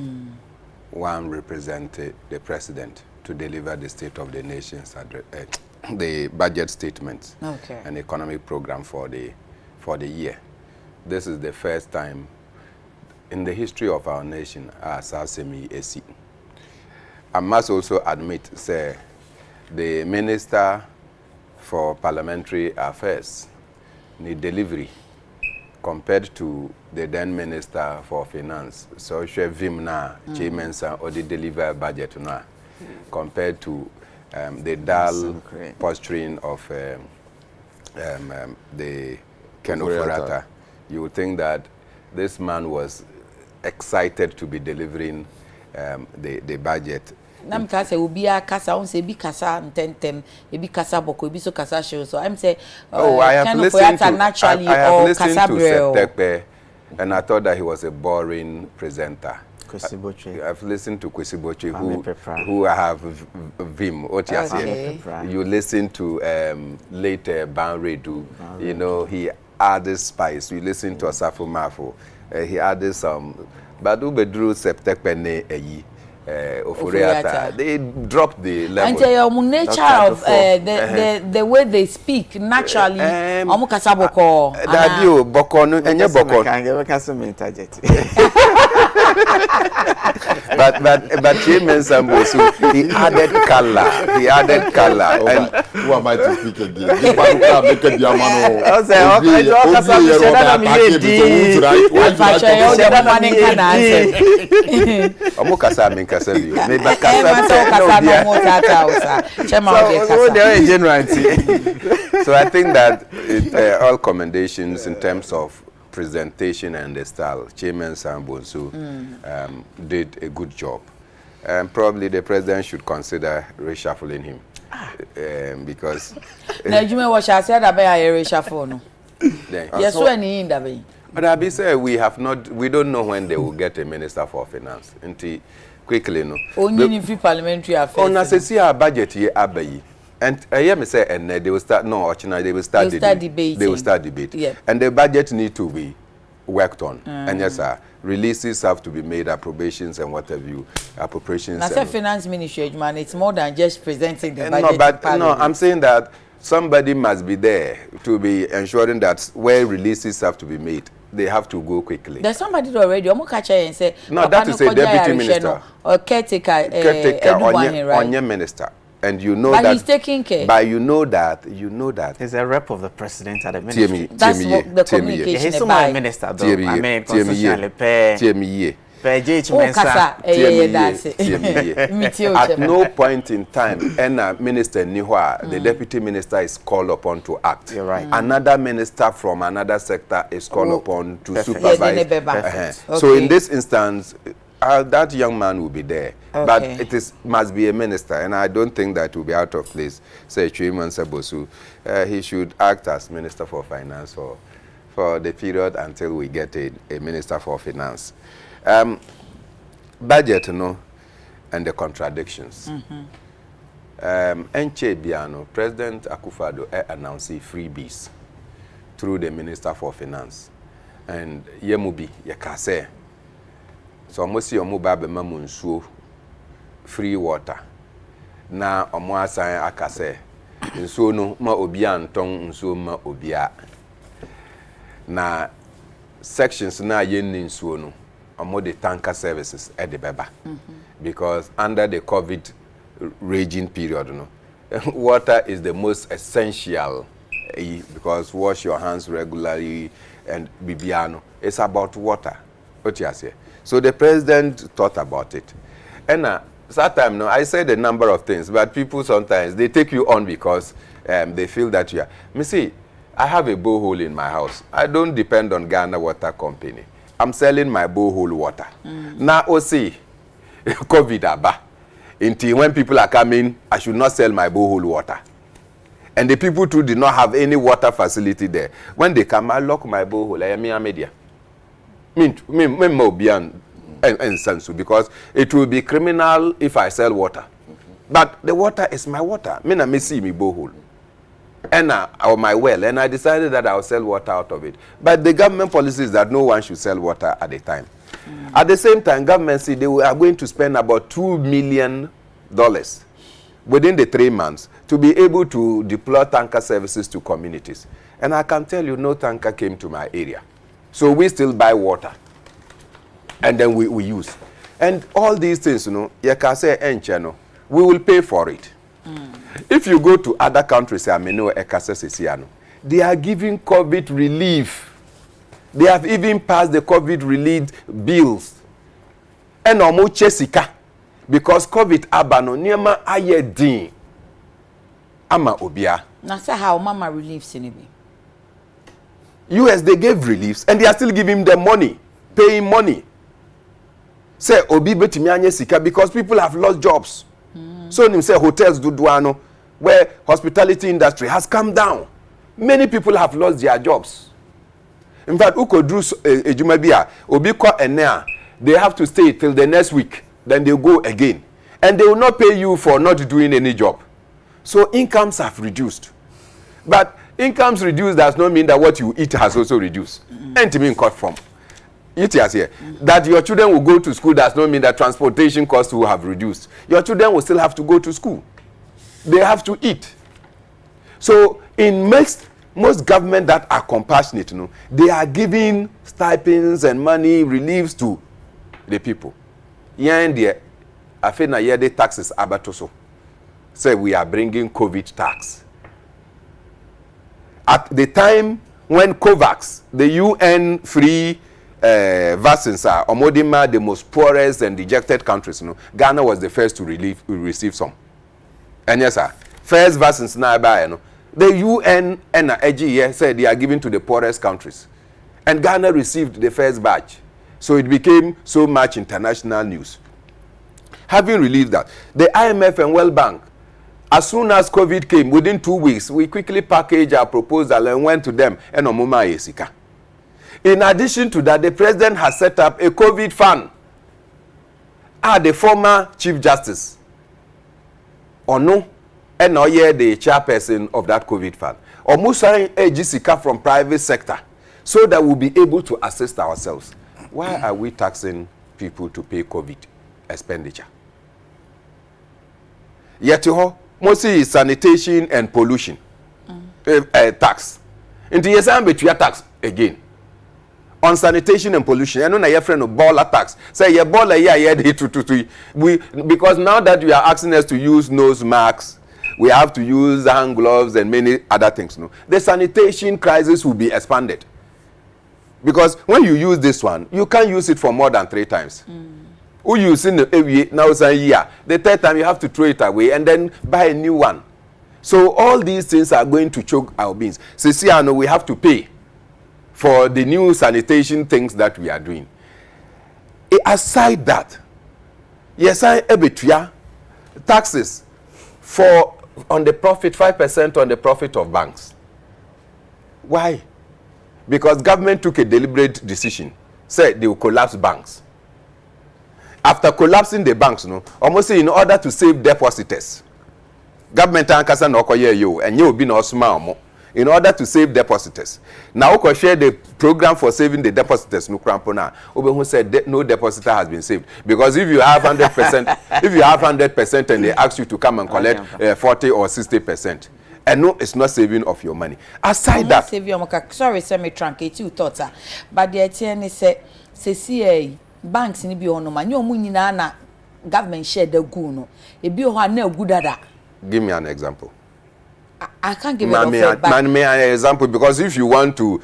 one represented the president to deliver the State of the Nation's address, the budget statement and economic program for the year. This is the first time in the history of our nation as Asemi Esi. I must also admit, say, the Minister for Parliamentary Affairs need delivery compared to the then Minister for Finance. So she vim na chairman or the deliver budget na compared to the dull posturing of the Ken Ofurata. you would think that this man was excited to be delivering the budget. Nam kasa ubia kasa on say bi kasa ntentem e bi kasa boko e bi so kasa show. So I'm say I have listened to naturally I have or listened kasa to Septekpe, and I thought that he was a boring presenter. I've listened to Kwesiboche, who I have Vim. Okay. You listen to later Banredu. You know, he added spice. You listen to Asafo Mafo. He added some. Badu Bedru Septekpe ne eyi. They dropped the level. And the nature of the way they speak naturally. Omu kasa boko. Dadio boko no enye boko. But Chairman Sambosu, he added color. He added color. And who am I to speak again? This one can make a diamano. So I think that all commendations in terms of presentation and the style, Chairman Sambonsu did a good job. Probably the president should consider reshuffling him because. What I said about reshuffle no. Yes, when he in that way. But I be say we don't know when they will get a minister for finance. Until quickly no. Only in free parliamentary affairs. On assess our budget here abayi. And I hear me say, and they will start. No, actually, they will start debating. They will start debating. Yep. And the budget need to be worked on. And yes, sir, releases have to be made, appropriations and whatever you appropriations. That's a finance ministry, man. It's more than just presenting the budget. No, but no, I'm saying that somebody must be there to be ensuring that where releases have to be made, they have to go quickly. There's somebody already. I'm catch and say, no, that is a deputy minister or caretaker, on your minister. And you know but that he's taking care. But you know that he's a rep of the president at the ministry. That's what the communication. He's still not a minister though. I mean, constitutionally, at no point in time, any minister Nihua, the deputy minister is called upon to act. You're right. Another minister from another sector is called upon to supervise. Okay. So in this instance, that young man will be there, but it must be a minister, and I don't think that will be out of place. Say Chairman Sabosu, he should act as Minister for Finance for the period until we get a Minister for Finance. Budget, no, and the contradictions. Enche Biano, President Akufo-Addo announced freebies through the Minister for Finance, and Yemubi Yakase. So almost your mobile mamunsuo free water. Na omo asan akase. Nsuo no ma obia nton nsuo ma obia. Na sections na yen nsuo no omo the tanker services at the beba. Because under the COVID raging period no water is the most essential because wash your hands regularly and bibiano. It's about water. What you say? So the president thought about it. And that time, no, I said a number of things, but people sometimes, they take you on because they feel that you are. Me see, I have a borehole in my house. I don't depend on Ghana Water Company. I'm selling my borehole water. Now, see, COVID aba. Until when people are coming, I should not sell my borehole water. And the people too did not have any water facility there. When they come, I lock my borehole. I am a media. Because it will be criminal if I sell water. But the water is my water. I see me borehole. And or my well. And I decided that I'll sell water out of it. But the government policy is that no one should sell water at a time. At the same time, government said they are going to spend about $2 million within the 3 months to be able to deploy tanker services to communities. And I can tell you, no tanker came to my area. So we still buy water, and then we use. And all these things, you know, you can say, we will pay for it. If you go to other countries, they are giving COVID relief. They have even passed the COVID relief bills. And almost Chesika, because COVID abano niema ayedin ama obia. Na say how mama reliefs in it. US, they gave reliefs, and they are still giving them money, paying money. Say, Obi betimi anye sika because people have lost jobs. So, nim say hotels do duano, where hospitality industry has come down. Many people have lost their jobs. In fact, uko drew ejumabia, Obi kwa enea, they have to stay till the next week, then they go again. And they will not pay you for not doing any job. So incomes have reduced. But incomes reduced does not mean that what you eat has also reduced. And to mean cut from. It is here. That your children will go to school does not mean that transportation costs will have reduced. Your children will still have to go to school. They have to eat. So in most government that are compassionate, they are giving stipends and money reliefs to the people. Yeah, I feel na the taxes abatoso. Say we are bringing COVID tax. At the time when COVAX, the UN free vaccines are omodima the most poorest and dejected countries, Ghana was the first to receive some. And yes, sir, first vaccines now by the UN and AGE said they are given to the poorest countries, and Ghana received the first batch, so it became so much international news. Having released that, the IMF and World Bank, as soon as COVID came, within 2 weeks, we quickly packaged our proposal and went to them and omuma yesika. In addition to that, the president has set up a COVID fund. The former Chief Justice, Ono, and now the chairperson of that COVID fund, Omusari Ejisika from private sector, so that we'll be able to assist ourselves. Why are we taxing people to pay COVID expenditure? Yet, mostly sanitation and pollution tax. Into yes, I'm between tax again. On sanitation and pollution, I know your friend of baller tax. Say your baller we because now that you are asking us to use nose masks, we have to use hand gloves and many other things. The sanitation crisis will be expanded. Because when you use this one, you can't use it for more than 3 times. Who use in now it's a year. The 3rd time you have to throw it away and then buy a new one. So all these things are going to choke our beans. So we have to pay for the new sanitation things that we are doing. Aside that, yes, I ebitria taxes for on the profit 5% on the profit of banks. Why? Because government took a deliberate decision, said they will collapse banks. After collapsing the banks, almost in order to save depositors, government ankasa no koye yo and you be no small in order to save depositors. Now we share the program for saving the depositors no crampona. Who said no depositor has been saved, because if you have 100%, if you have 100% and they ask you to come and collect 40 or 60%. And no, it's not saving of your money. Aside that, sorry, send me truncate you thoughts, but the ATN say banks ni bi ono ma nyomu nyina na government share the good no e bi ho na agudada. Give me an example. I can't give an example, because if you want to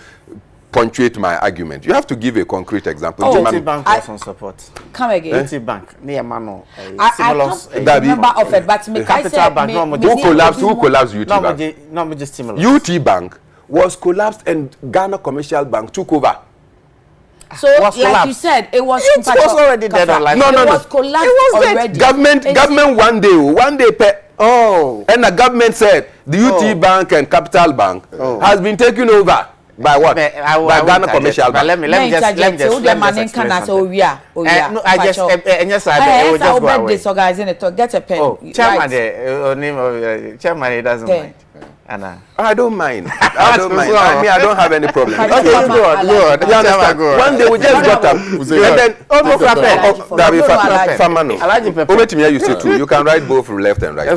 punctuate my argument, you have to give a concrete example. Oh, bank was on support. Come again. Bank near Mano. I remember offered, but me Capital Bank who collapsed UT Bank? No, just stimulus. UT Bank was collapsed and Ghana Commercial Bank took over. So, like collapsed. You said, it was already dead on life. No. It was collapsed already. Government one day pay. Oh. And the government said the UT Bank and Capital Bank has been taken over by what? By Ghana Commercial Bank. Let me just explain get a pen. Chairman, he doesn't mind. Anna. I don't mind. I don't have any problem. Okay, go on. One day we just got up. And then, you can write both left and right.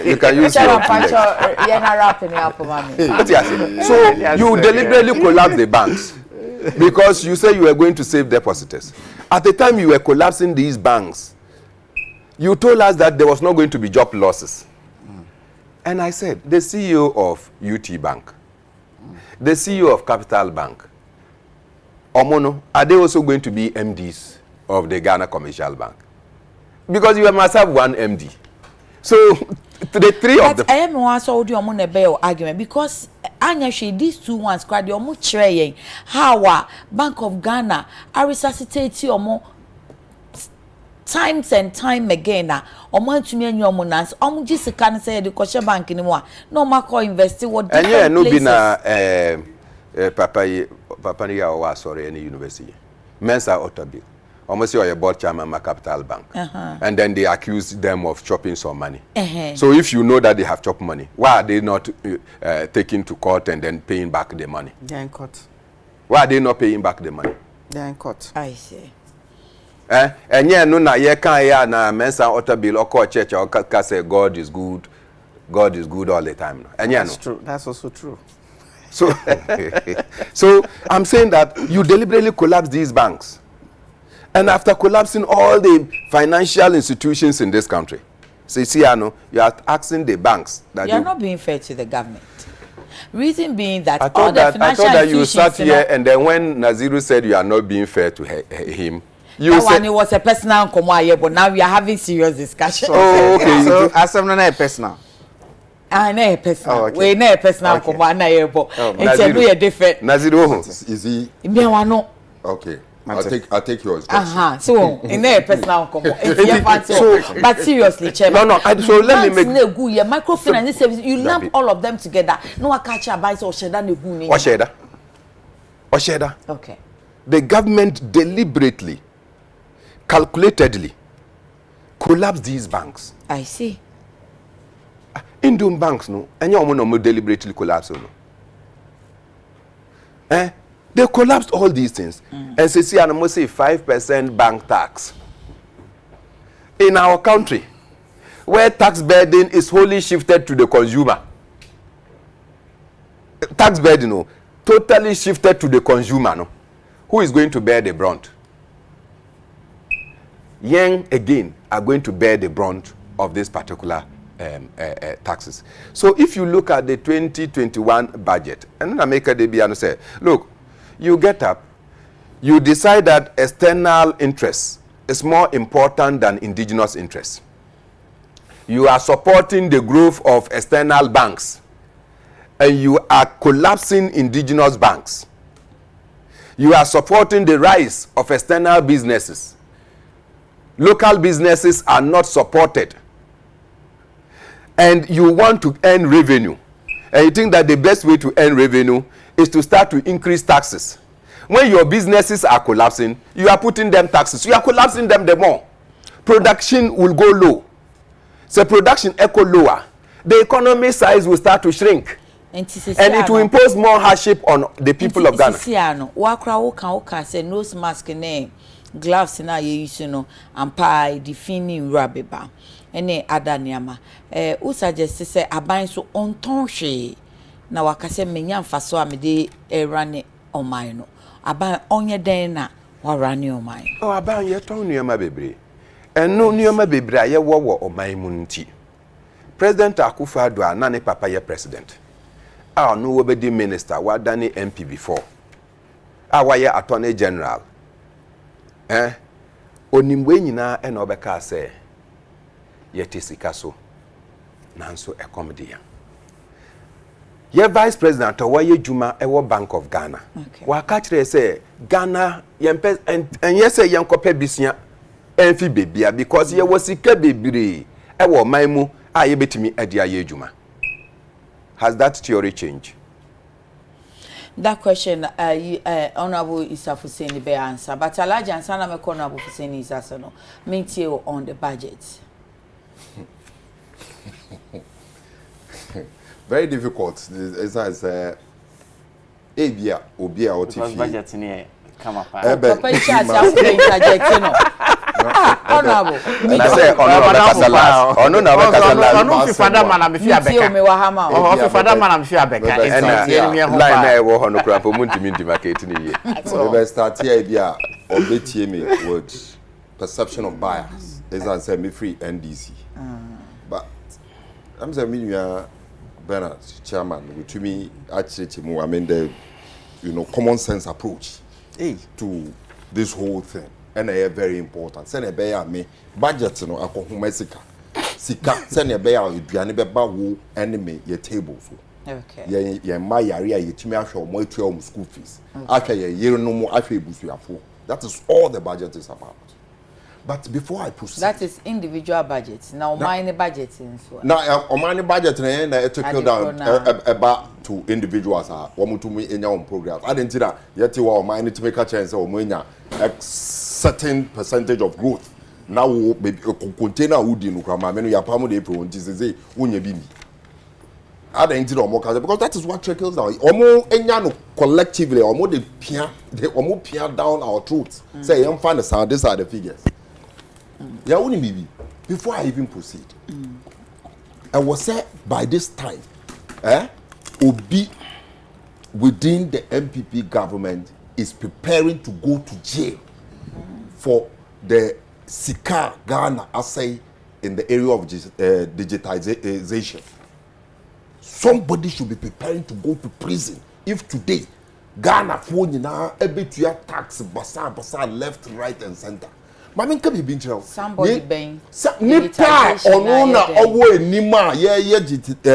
You can use your So you deliberately collapse the banks because you say you were going to save depositors. At the time you were collapsing these banks, you told us that there was not going to be job losses. And I said, the CEO of UT Bank, the CEO of Capital Bank, Omono, are they also going to be MDs of the Ghana Commercial Bank? Because you must have one MD. So, the three of them. I am also argument because anya she these 2 ones kwade omo kire yen how Bank of Ghana are resuscitate omo times and time again na omo antumi anyi omo nans omo gi sika ne say de kwhye bank ni mu a no makọ invest what different no places. Be na papa ni ya wa sorry any university Mensa Otabil almost your board chairman ma Capital Bank and then they accuse them of chopping some money. So if you know that they have chopped money, why are they not taking to court and then paying back the money? They're in court. Why are they not paying back the money? They're in court. I see. And yeah, no na ye kan ya na Mensa Otabil or church or say God is good all the time. And yeah, that's true. That's also true. So, so I'm saying that you deliberately collapse these banks. And after collapsing all the financial institutions in this country, you are asking the banks that you are not being fair to the government. Reason being that I all the financial that you institutions sat here and then when Naziru said you are not being fair to him, you that said one it was a personal command, but now we are having serious discussion. Oh, okay. So as I'm not a personal. I know a personal. Oh, okay. We know a personal command na yebo. It's a very different. Naziru, Is he Me wano. okay? I'll take yours. So in a personal command. But seriously, Chairman. No. So let me make. Your microfinance service. You lump all of them together. No, I catch a buy or sheda ne gu ni. Osheda. Okay. The government deliberately, calculatedly collapsed these banks. I see. Indian banks, no, and you no deliberately collapse, no. They collapsed all these things. And say, I must say 5% bank tax. In our country, where tax burden is wholly shifted to the consumer. Tax burden, no, totally shifted to the consumer, no. Who is going to bear the brunt? Young, again, are going to bear the brunt of this particular taxes. So if you look at the 2021 budget, and then America Debiano say, look, you get up, you decide that external interest is more important than indigenous interest. You are supporting the growth of external banks, and you are collapsing indigenous banks. You are supporting the rise of external businesses. Local businesses are not supported. And you want to earn revenue, and you think that the best way to earn revenue is to start to increase taxes. When your businesses are collapsing, you are putting them taxes. You are collapsing them the more. Production will go low. So production echo lower. The economy size will start to shrink. And it will impose more hardship on the people of Ghana. Wakra woka say nose mask ne gloves na ye use no ampa defining rabeba. Ene adaniama who suggest say aban so onton hwe na wakase menya mfaso amede run oman no aban onye den na warane oman aban ye ton nioma bebre eno nioma bebre aye wo oman mu nti President Akufo-Addo na ne papa ye president no wo be di minister wa dane MP before wa ye attorney general onimwe nyina e na obeka say yeti sika so nanso ekomdia ye vice president wa ye juma ewo Bank of Ghana wa ka kire say Ghana yempe en ye say yenkope bisia enfi bebia because ye wasika bebire ewo manmu a ye betimi adia ye juma. Has that theory changed? That question Honorable Isa Fuseni be answer, but Alaji answer na me Honorable Fuseni is answer no mintie on the budget. Very difficult. As I say, Abia, Obia, or because budget in here come up. Papa is interject, no. Honorable. I say ono na bekasa ono fi fada man am fi abeka. Me wa hama. Oh, fi fada man am fi abeka. Line na e wo hono kra po muntimi ndi market ni ye. So we start here Abia, obetie me with perception of bias. As I say, me free NDC. But I'm saying we are Bernard chairman to me actually I mean the common sense approach to this whole thing and they are very important. Send a bear me budget no akohuma sika send a bear aduane beba wo enemy your table so Okay. Ye ma yare a yetumi ahwe omo etua om school fees. Ahwe ye yere no mo ahwe ebusuafo. That is all the budget is about. But before I proceed, that is individual budgets. Now mine budget in so. Now mine budget na it trickle down about to individuals are womutumi enya on programs. I didn't that yet wa mine to make a chance or enya a certain percentage of growth. Now maybe container would in Ukrama menu ya pamu de pro say unye bimi. I didn't know more because that is what trickles down. Omo enya no collectively omo de pia down our truths. Say you find the sound, these are the figures. Yeah, only maybe before I even proceed. I was said by this time, Obi within the MPP government is preparing to go to jail for the Sika Ghana assay in the area of digitization. Somebody should be preparing to go to prison if today Ghana phone now every tax basa left, right, and center. Mami nka bi nkyerɛw somebody bang nipa ono na owo enima ye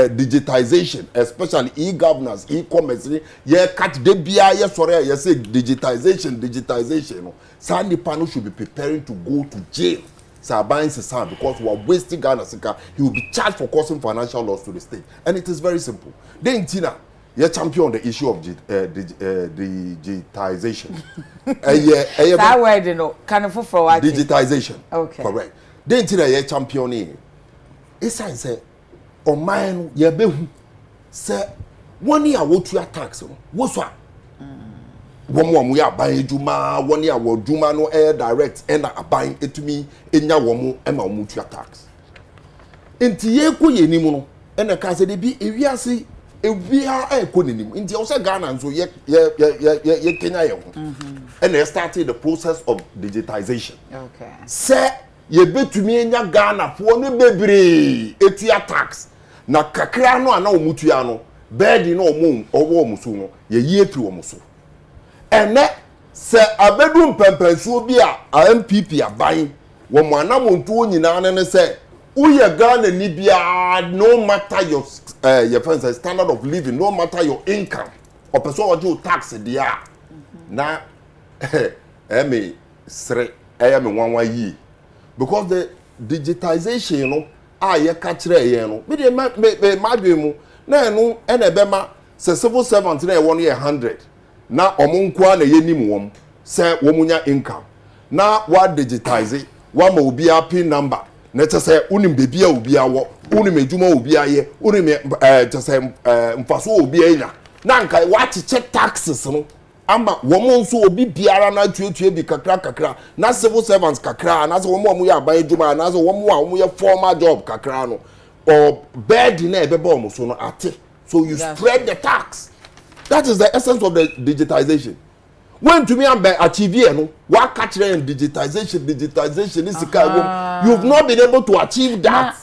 digitization especially e-governance e-commerce ye cut de bia ye sore ye say digitization no sa nipa no should be preparing to go to jail sa buying sisa because we are wasting Ghana sika. He will be charged for causing financial loss to the state, and it is very simple. Then Tina you champion the issue of digitization. That word, you know, kind of for what? Digitization. Okay. Correct. Then today you champion it. It's say, "Oh man, you be say one year what you tax? What's what? One more we are buying juma. 1 year what juma no air direct and a buying it to me in your woman and my mutual tax. Inti ye ku ye ni mo and the case de be if you see." We are a conim in the also Ghana and so ye Kenya and they started the process of digitization. Okay. Say ye bet to me in your Ghana for no baby etia tax na kakra no ana omutua no bed no mum owo musu no ye yetu omuso ene se abedum pempensuo bi a MPP aban wo mo anamontuo nyina ne se uye Ghana ni bia no matter your friends standard of living, no matter your income or person or you tax dia na me sre me 1 year because the digitization you know ye catch re no me dey madwemu na eno ene be ma se civil servant na e won ye 100 na omonko na ye nim wom se womunya income na wa digitize wa ma obi a pin number na say unim bebia obi awo unim ejuma obi aye unim say mfaso obi anya na nka wachiche taxes no ama womo nso obi biara na tuetue bi kakra na civil servants kakra na so womo ya aban ejuma na so womo ya formal job kakra no or bed na ebeba omo so no ate so you spread the tax. That is the essence of the digitization. When to me I'm achieve no what catch in digitization is you've not been able to achieve that.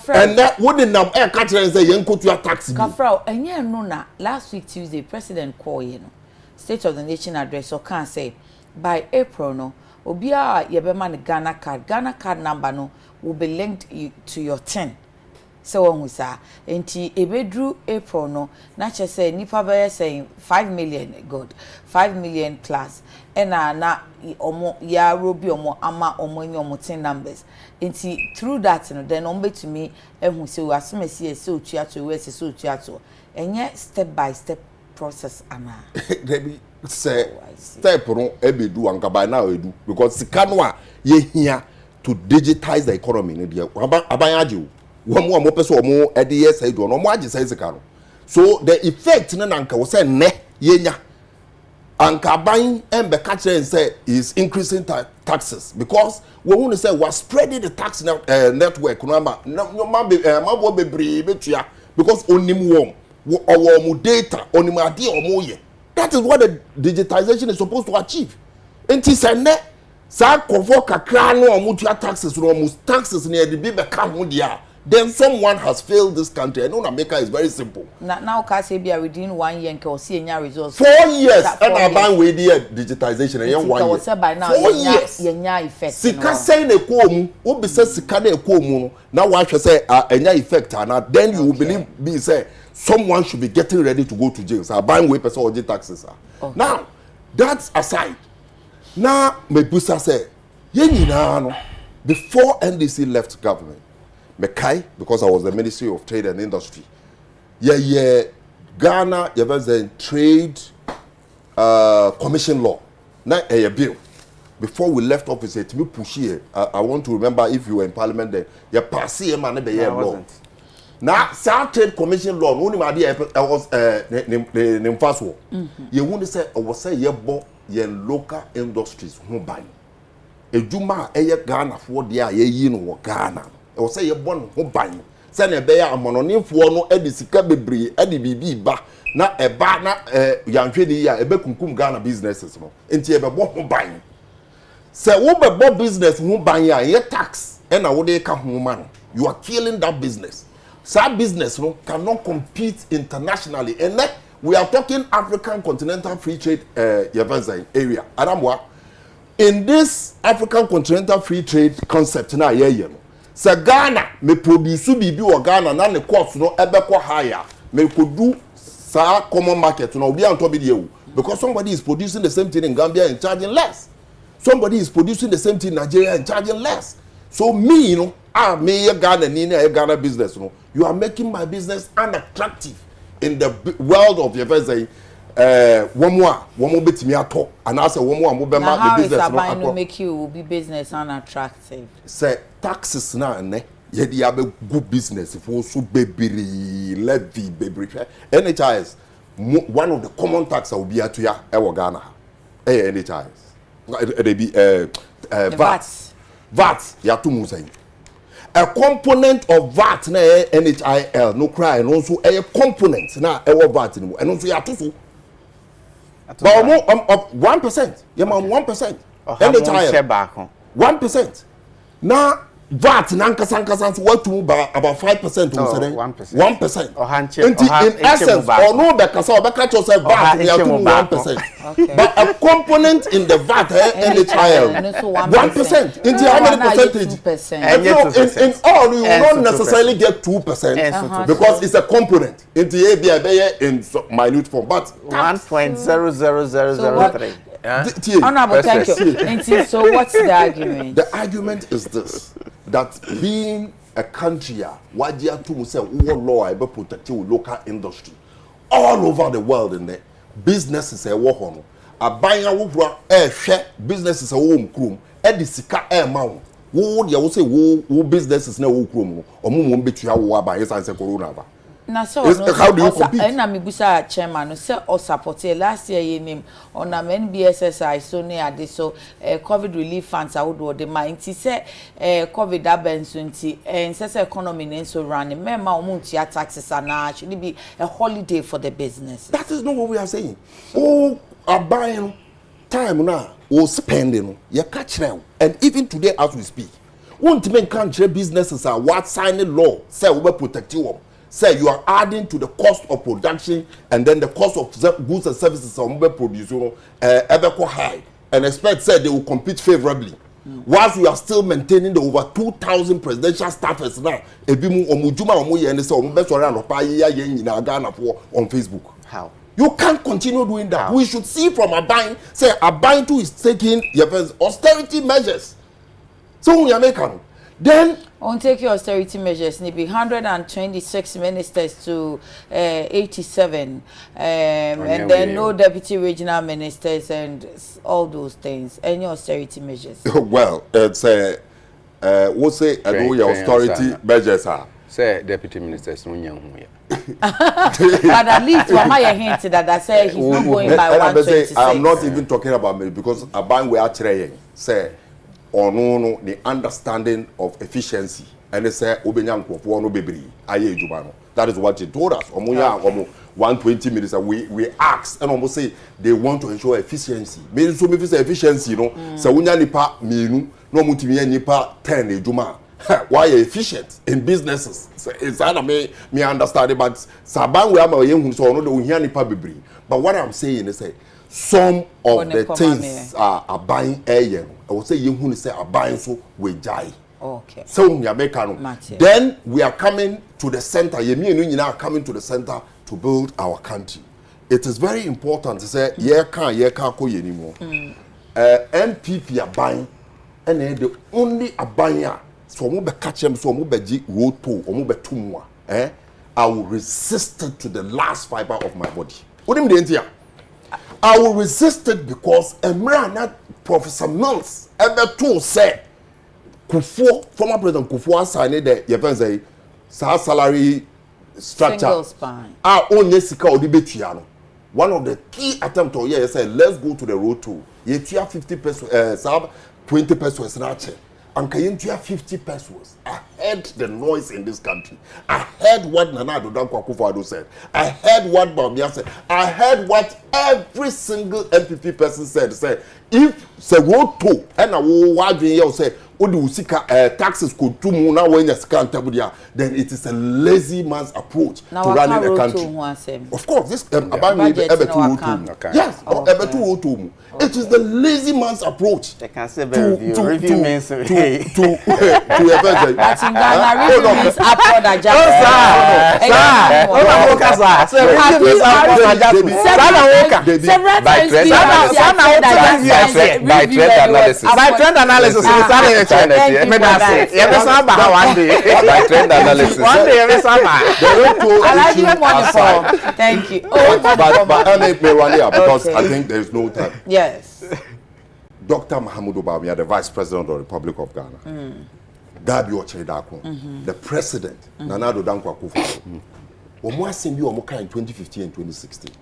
And that wouldn't now catch and say you go to your tax. Kafrao, and yeah no na last week Tuesday President call State of the Nation address or can say by April no obia yebema Ghana card number no will be linked to your 10. So on sa enti ebedru April no na che say nipa be saying 5 million good 5 million plus ena na omo ya robi omo ama omo nyi omo 10 numbers enti through that no then on to me ehun say we asomesi say otua to we say otua to enye step by step process ana debi say step no ebedu anka by now edu because sika no a ye hia to digitize the economy no dia aban age wo mo pese wo mo ede say do no mo age say sika no so the effect na nanka wo say ne yenya anka ban embe catch and say is increasing taxes because we want to say we're spreading the tax network no ma bo bebre betua because onim wom or mo data onim ade omo ye. That is what the digitization is supposed to achieve. Enti say ne sa konfo kakra no omo tua taxes no omo taxes ne de bi be ka ho dia then someone has failed this country. And America is very simple. Now Kasebia within 1 year and see any results. 4 years and I ban with the digitization and 1 year. 4 years. Yenya effect. Sika say ne komu, obi say sika na komu. Now what you say enya effect and then you will believe me say someone should be getting ready to go to jail. So I ban with person or taxes. Now that's aside. Now me busa say before NDC left government, Mekai, because I was the Ministry of Trade and Industry, Ghana, was a trade commission law, not a bill. Before we left office, to me push here. I want to remember if you were in Parliament then, you pass here man the year law. Now, South Trade Commission law, only my idea was the first one. You want to say, I was say you bought your local industries who buy. Ejuma eye Ghana for dia ye yi no Ghana e wo say ye bon ho ban say na be ya amononimfo no edi sika bebre edi bibi ba na e ba na yanhwe ni ya e be kunkum Ghana businesses no enti e be bo ho ban say wo be bo business ho ban ya ye tax e na wo de ka ho man you are killing that business. So business no cannot compete internationally and we are talking African Continental Free Trade area adamwa. In this African Continental Free Trade concept na ye no se Ghana me produce bibi o Ghana na ne cost no ebe ko higher me kodu sa common market no obi anto bi de because somebody is producing the same thing in Gambia and charging less, somebody is producing the same thing in Nigeria and charging less. So me you know me Ghana ni na Ghana business no you are making my business unattractive in the world of your say one more betimi ato and I say one more be ma the business no how make you be business unattractive. Say taxes na ne ye di abe good business for so bebiri levy bebiri NHIS one of the common tax will be atuya e wo Ghana NHIS they be VAT ya to mu say a component of VAT na NHIL no cry no so a component na e wo VAT no and so ya to so but 1%. You man 1%. NHIL 1%. Now VAT nankasa what to about 5% or 1%. In essence, or no bekasa or beka yourself VAT you have to 1%. But a component in the VAT NHIL 1%. Into how many percentage? In all you will not necessarily get 2% because it's a component. Into ABI in minute form, but 1.00003. Honorable, thank you. So what's the argument? The argument is this, that being a country where to say law I protect local industry all over the world in there businesses a war on a buying a share businesses a home room e sika e ma wo dia wo say wo businesses na wo krom o mo betua wo aba yes and say corona ba. Na so how do you compete? Na me busa chairman say o support last year ye name on am NBSSI so ne ade so COVID relief funds awodo de mind say COVID abenso nti say economy ne so run mema o mu ntia taxes na should be a holiday for the business. That is not what we are saying. Oh, are buying time now or spending you catch them. And even today as we speak, won't men country businesses are what signing law say we protect you. Say you are adding to the cost of production and then the cost of goods and services on produce ever high and expect say they will compete favorably. Whilst we are still maintaining the over 2,000 presidential staffers now, on Facebook. How? You can't continue doing that. How? We should see from a buying, say a buying too is taking austerity measures. So we are making. Then on take your austerity measures, maybe 126 ministers to 87, and then no deputy regional ministers and all those things. Any austerity measures? Well, it's we'll say your austerity measures are. Say deputy ministers no nyam ho ya. But at least one my hint that I say he's not going by 126. I'm not even talking about me because a bank we are trying say or no the understanding of efficiency and they say obenya nkofo no bebre aye ejuma no. That is what he told us. Omuya 120 minutes we asked and almost say they want to ensure efficiency. Mean so me say efficiency no. So unya nipa menu no mutimi nipa 10 ejuma why efficient in businesses. So it's either me understand it, but saban we am a so no do hia nipa bebre. But what I'm saying is say some of the things are buying air. I would say you say are buying so we jai. Okay. So we are making then we are coming to the center. Yemi and you are coming to the center to build our country. It is very important to say ye can't go anymore. MPP are buying and then the only a buyer so mo be catch them so mo be ji road to or mo be tumwa I will resist it to the last fiber of my body. What do you mean? I will resist it because Emra Professor Mills ever told say Kufuor, former President Kufuor signed the salary structure. Only sika odibetuano. One of the key attempts to here say let's go to the road to ye 50 pesos 20 pesos nache and can 50 pesos. I heard the noise in this country. I heard what Nana Adodankwa Akufo-Addo said. I heard what Bawumia said. I heard what every single MPP person said. Say if se road to and a wadwin here say taxes could do more now when you then it is a lazy man's approach now to running a country. Of course, this about yes, it is the lazy man's approach. They can say review means to upward by trend analysis. Trend analysis. One day, I like you money. Thank you. But I make me run here because I think there is no time. Yes. Dr. Mahamudu Bawumia, the Vice President of the Republic of Ghana, Gabi Ocheredako, the President, Nana Adodankwa Akufo-Addo, Omo Asembi Omoka in 2015 and 2016,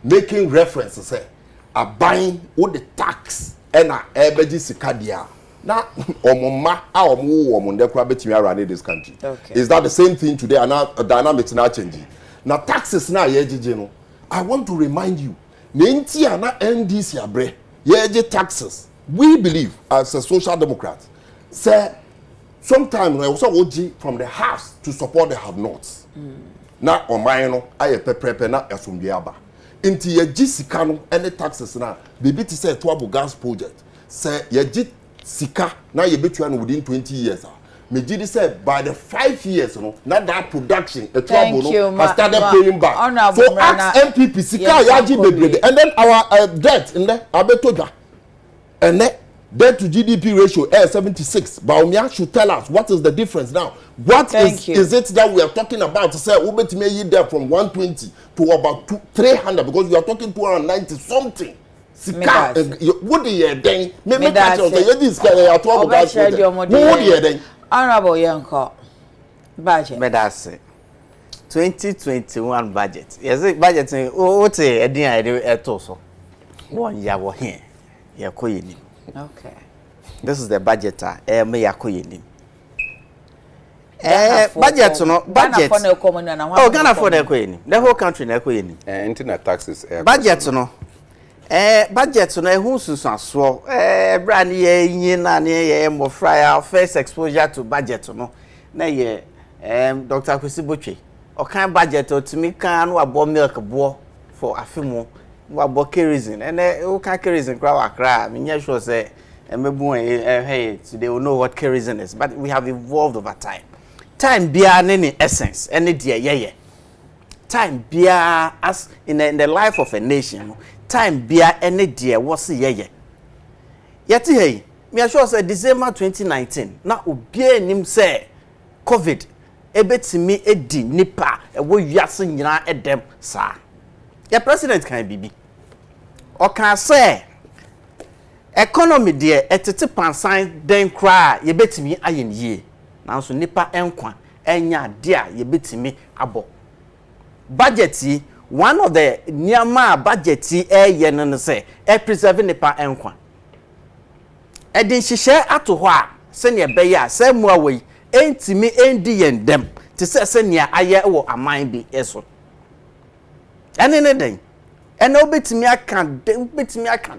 making reference to say, a buying all the tax and a ebeji sikadia. Now, Omoma, our move, Omondekwa betimi around this country. Is that the same thing today? And now dynamics now changing. Now taxes now yeji. I want to remind you, Nenti ana NDC abre yeji taxes. We believe as a social democrat, say sometimes I also OG from the house to support the have-nots. Now Omayano, I pepe na esumbiaba. Inti yeji sikano any taxes now. Bibi ti say Tuabu gas project. Say yeji sika now you bet you within 20 years. Mejidi said by the 5 years, not that production, a trouble has started paying back. So ask MPP sika yaji bebrede, and then our debt in there abetoja, and then debt to GDP ratio 76. Bawumia should tell us what is the difference now. What is it that we are talking about? To say ubet me there from 120 to about 300 because we are talking 290 something. Sika, what do you think? Maybe catch us. This guy are talking about. What do you think? Honorable Yanko, budget. But that's it. 2021 budget. Yes, budget. What's it? I didn't at all. One year we're here. Yakoyini. Okay. This is the budget. Me yakoyini. Budget no budget. Oh, Ghana for the yakoyini. The whole country yakoyini. Internet taxes. Budget no. Budget no ehun susan so brand ye yin na ye mo fry first exposure to budget no na ye Dr. Kwesi Botwe o kan budget o timi kan no abo milk bo for afimo no abo kerosene and o kan kerosene kra wa kra me nya sure say mebu hey today we know what kerosene is, but we have evolved over time bia ne essence ene de ye time bia as in the life of a nation time bia any dear was ye yeti hey me sure say December 2019 na obie nim say covid ebetimi edi nipa ewo wiase nyina edem sa ya president kan bibi o kan say economy de etete pansan den kra ye betimi ayen yie nanso nipa enkwa enya de a ye betimi abo budget one of the nyama budget ye no say preserve nipa enkwa edin hihye ato ho a se ne be ya se mu awei entimi endi yendem te se ne aye wo aman bi eso ene ne den ene obetimi aka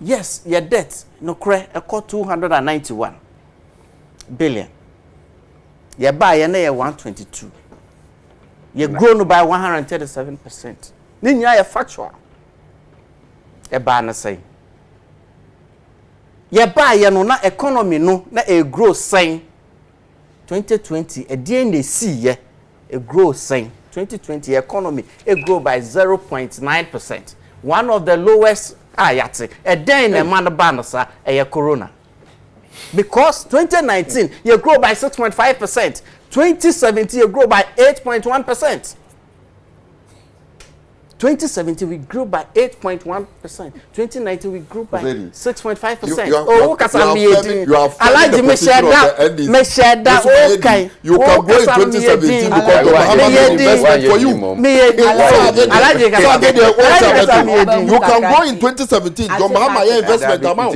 yes your debt no kre eko 291 billion. You buy a 122. You grown by 137%. Ninya ya factual. You buy na say. You buy ya no na economy no na a grow saying 2020 a day see ye a grow saying 2020 economy a grow by 0.9%. One of the lowest ayate a day in a man banasa a corona. Because 2019 you grow by 6.5%, 2017 you grow by 8.1%. 2017 we grew by 8.1%. 2019 we grew by 6.5%. Oh, Alaji me share that. Okay. You can go in 2017 because of Muhammad investment for you. You can go in 2017 because Muhammad investment amount.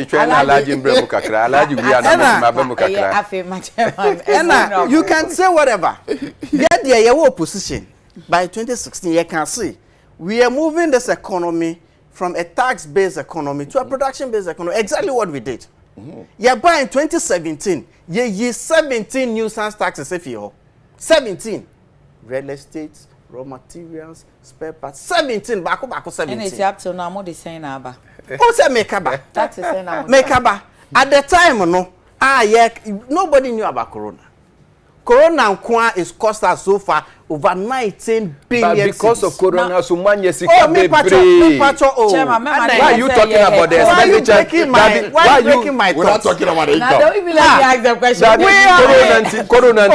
You can say whatever. Get there your position. By 2016 you can see we are moving this economy from a tax-based economy to a production-based economy. Exactly what we did. Yeah, by in 2017, you 17 nuisance taxes if you 17. Real estate, raw materials, spare parts. 17. Bako 17. And it's up to now more the same aba. What's a makaba? Tax is saying Makaba. At the time, no. Nobody knew about Corona. Corona is cost us so far over 19 billion. But because of Corona, so man, yes, why are you talking about the expenditure? Why are you breaking my thoughts? We're not talking about income. Now, don't even let me ask the question. Corona.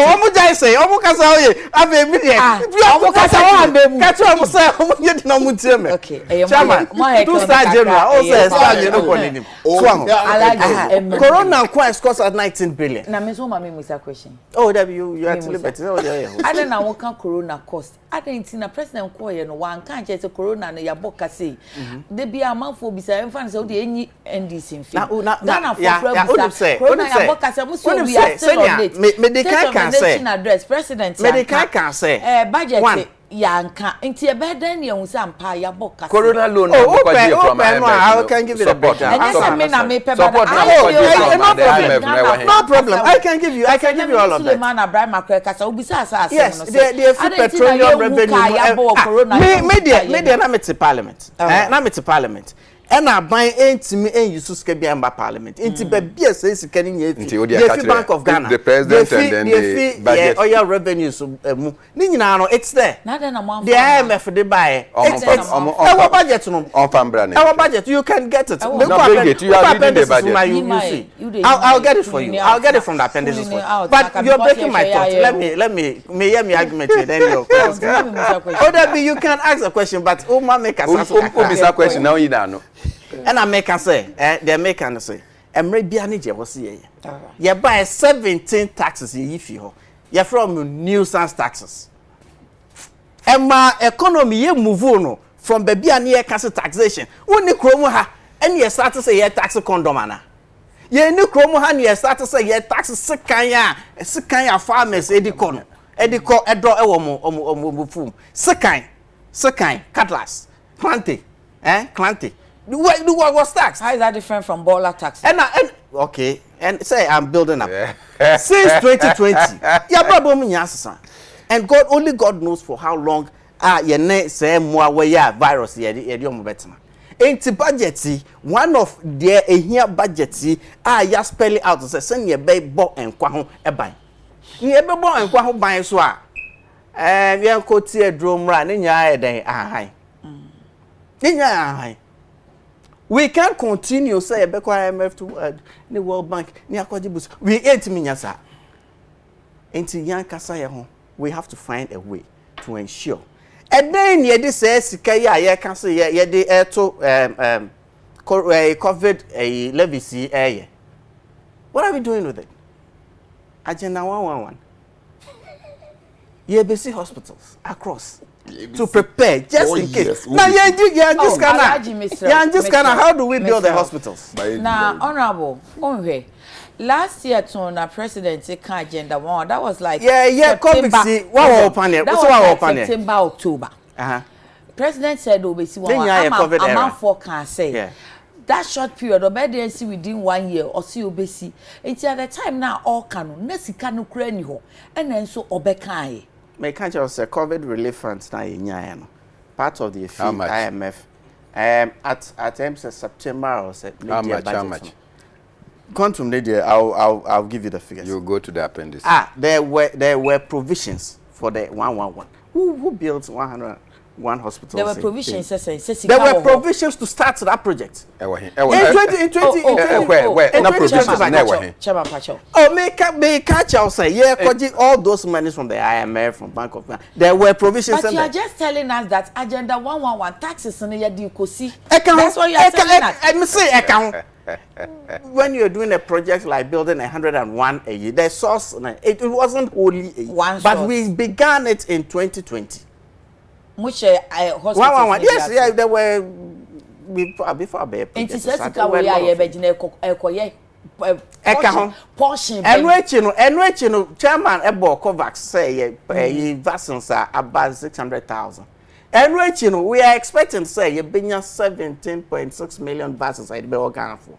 Corona cost us 19 billion. Now, Ms. Woman, me a question. Oh, you actually better. I don't know what Corona cost. I didn't see a president Koya no one can't just a Corona na yaboka say. They be a man for beside and fans of the any NDC in fact. Corona yaboka say, we are still on it. Medical can say address president. Medical can say budget. Yanka into a bed then you sampa yaboka. Corona loan. I can give you the support. And that's a man I may pay. No problem. I can give you all of that. Yes, the petroleum revenue. Media na meti parliament. Na meti parliament. And I buy me and you sus kebiamba parliament. Into be a sense can ye Bank of Ghana. The president and then the budget. Oil revenues. It's there. The IMF they buy. Our budget our budget. You can get it. You are reading the budget. I'll get it for you. I'll get it from the appendices. But you're breaking my thoughts. Let me hear me argument with then you you can ask a question, but make us a question now you know. And I make us say, they make us say, and maybe I need you see. You buy 17 taxes if you from nuisance taxes. And my economy you move on from baby and year cash taxation. Only chromo ha and you start to say ye tax condomana. Ye new chromo ha and you start to say ye tax sikanya farmers edikono. Ediko edro ewomo Sekai cutlass. Clanty. Clanty. What was tax? How is that different from baller tax? And okay, and say I'm building up. Since 2020. Yeah, problem and only God knows for how long ye say more where virus ye better. Ain't budget one of their here budget ya spell it out say send ye bay bo and kwaho e ban. Ye be bo and kwaho ban so a ye ko tie drum ra ne nya den ahan. We can't continue say Beko IMF to the World Bank near Kojibus. We 8 million. Until young Kasaya, we have to find a way to ensure. And then ye this says Kaya can say ye the air to COVID a legacy air. What are we doing with it? Agenda 111. Ye busy hospitals across. To prepare just in case. Now, how do we build the hospitals? Now, honorable, last year, to president agenda one, that was like September, October. President said, "Oh, I'm forecast say." that short period obedience within 1 year or see obesi enti at the time now all kanu na sika no kura ni ho ena nso obekan me can't just say COVID relief funds na yenya no part of the IMF at September or how much quantum media I'll give you the figures. You go to the appendix. There were provisions for the 111. Who built 101 hospitals? There were provisions. There were provisions to start that project. In 20 Oh, may catch out say yeah, all those monies from the IMF, from Bank of Ghana. There were provisions. But you are just telling us that agenda 111 taxes in the DUKOSI. That's what you are telling us. I must say account. When you're doing a project like building 101 a year, the source it wasn't only a one but source. We began it in 2020. Which hospitals? Yes, yeah, there were before be. It is Jessica we are here ekoye portion. Enwe chairman Ebo Kovacs say vaccines are about 600,000. Enwe we are expecting say you bring 17.6 million vaccines I be organ for.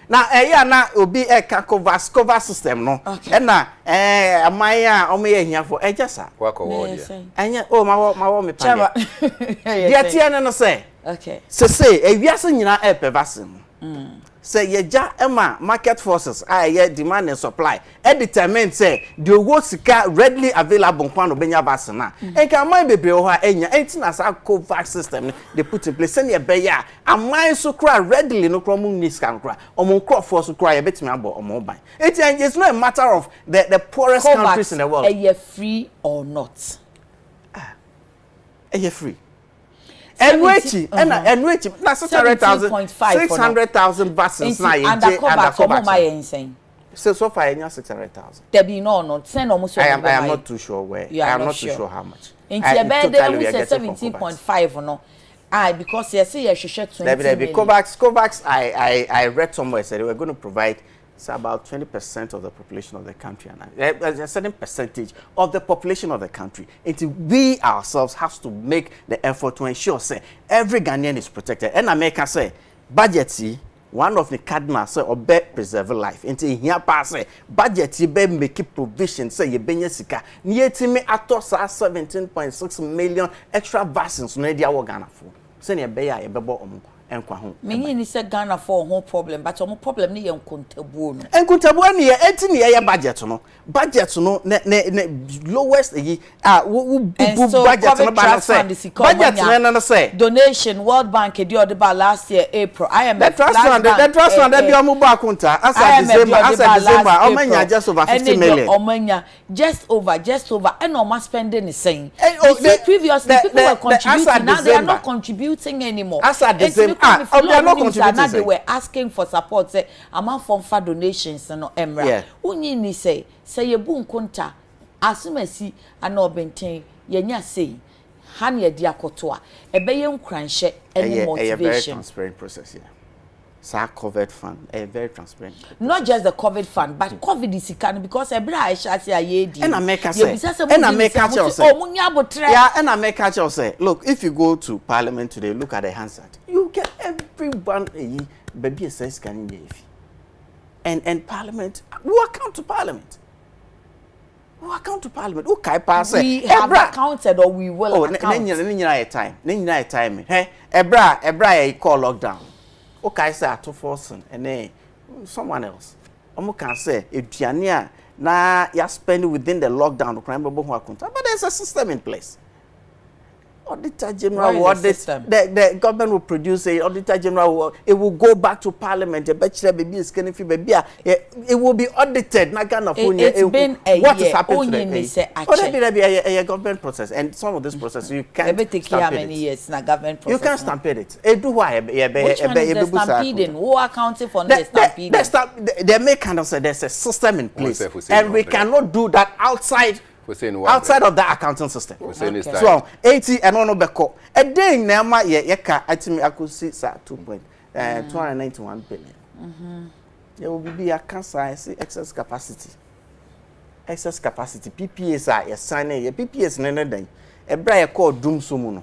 Now na obi cover system no and na amaya omoye hia for ejasa kwako wodi anya ma me pa dia tia no say okay say ewiase nyina vaccine say yeja ema market forces ye demand and supply e determine say the owo sika readily available kwano benya vaccine na enka man bebre ho enya entina sa covax system they put in place say be ya aman so kra readily no kra mun niska kra omon kra force kra ye betimi abo omon ban it's not a matter of the poorest Covax, countries in the world. Are you free or not? Are you free? Enwechi na 600,000 vaccines na ye under Covax. So far enya 600,000. There be no send almost. I am not too sure where. I am not too sure how much. In your bed there we say 17.5 no. Because you see you should 20. Covax I read somewhere said they were going to provide about 20% of the population of the country, and a certain percentage of the population of the country. We ourselves have to make the effort to ensure say every Ghanaian is protected. And America say budget one of the cardinals say obe preserve life. Here pass say budget be make provision say ye benye sika. Nietimi atos 17.6 million extra vaccines no dia wo Ghana for. Say ne be ya ye bebo omo. Many ni say Ghana for whole problem, but some problem ni enkuntabu no. Enkuntabu ni ye enti ni ye budget no. Budget no ne lowest budget no ba say. Budget no say. Donation World Bank e di ba last year April. IMF. The trust fund that be omo ba kunta as at December omanya just over 50 million. Omanya just over and no spending is saying. Previously people were contributing, now they are not contributing anymore. As at December they are not contributing. They were asking for support. Say amount from donations no emra. Yeah. Unyi ni say ye bu nkonta asumasi ana obenten yenya say han ye dia koto a ebeye nkranhye any motivation. A very transparent process here. Sa COVID fund, a very transparent process. Not just the COVID fund, but COVID is can because ebra Aisha say ayedi. And I make say oh munya botre. Yeah, and I make say look, if you go to parliament today, look at the Hansard. You get everyone baby says can be. And parliament, we account to parliament. Who account to parliament? Who kai pass? We have accounted or we will account. Nenya time. Hey, Ebra you call lockdown. Okay, say to force and someone else. Omo can say eduania na ya spend within the lockdown crime who account. But there's a system in place. Auditor General the government will produce a Auditor General it will go back to parliament it will be audited not kind of it's been a what year. Is happening to a government process and some of this process you can't take how many years na government process you can't stampede it do why which one is the stampeding who accounting for the stampeding they make kind of say there's a system in place and we cannot do that outside of the accounting system. Okay. So 80 and no beko. A day na ye ka atimi akosi sa 291 billion. There will be a cancer excess capacity. Excess capacity PPAs are signing ye PPAs nene den. E bra ye call doom so mu no.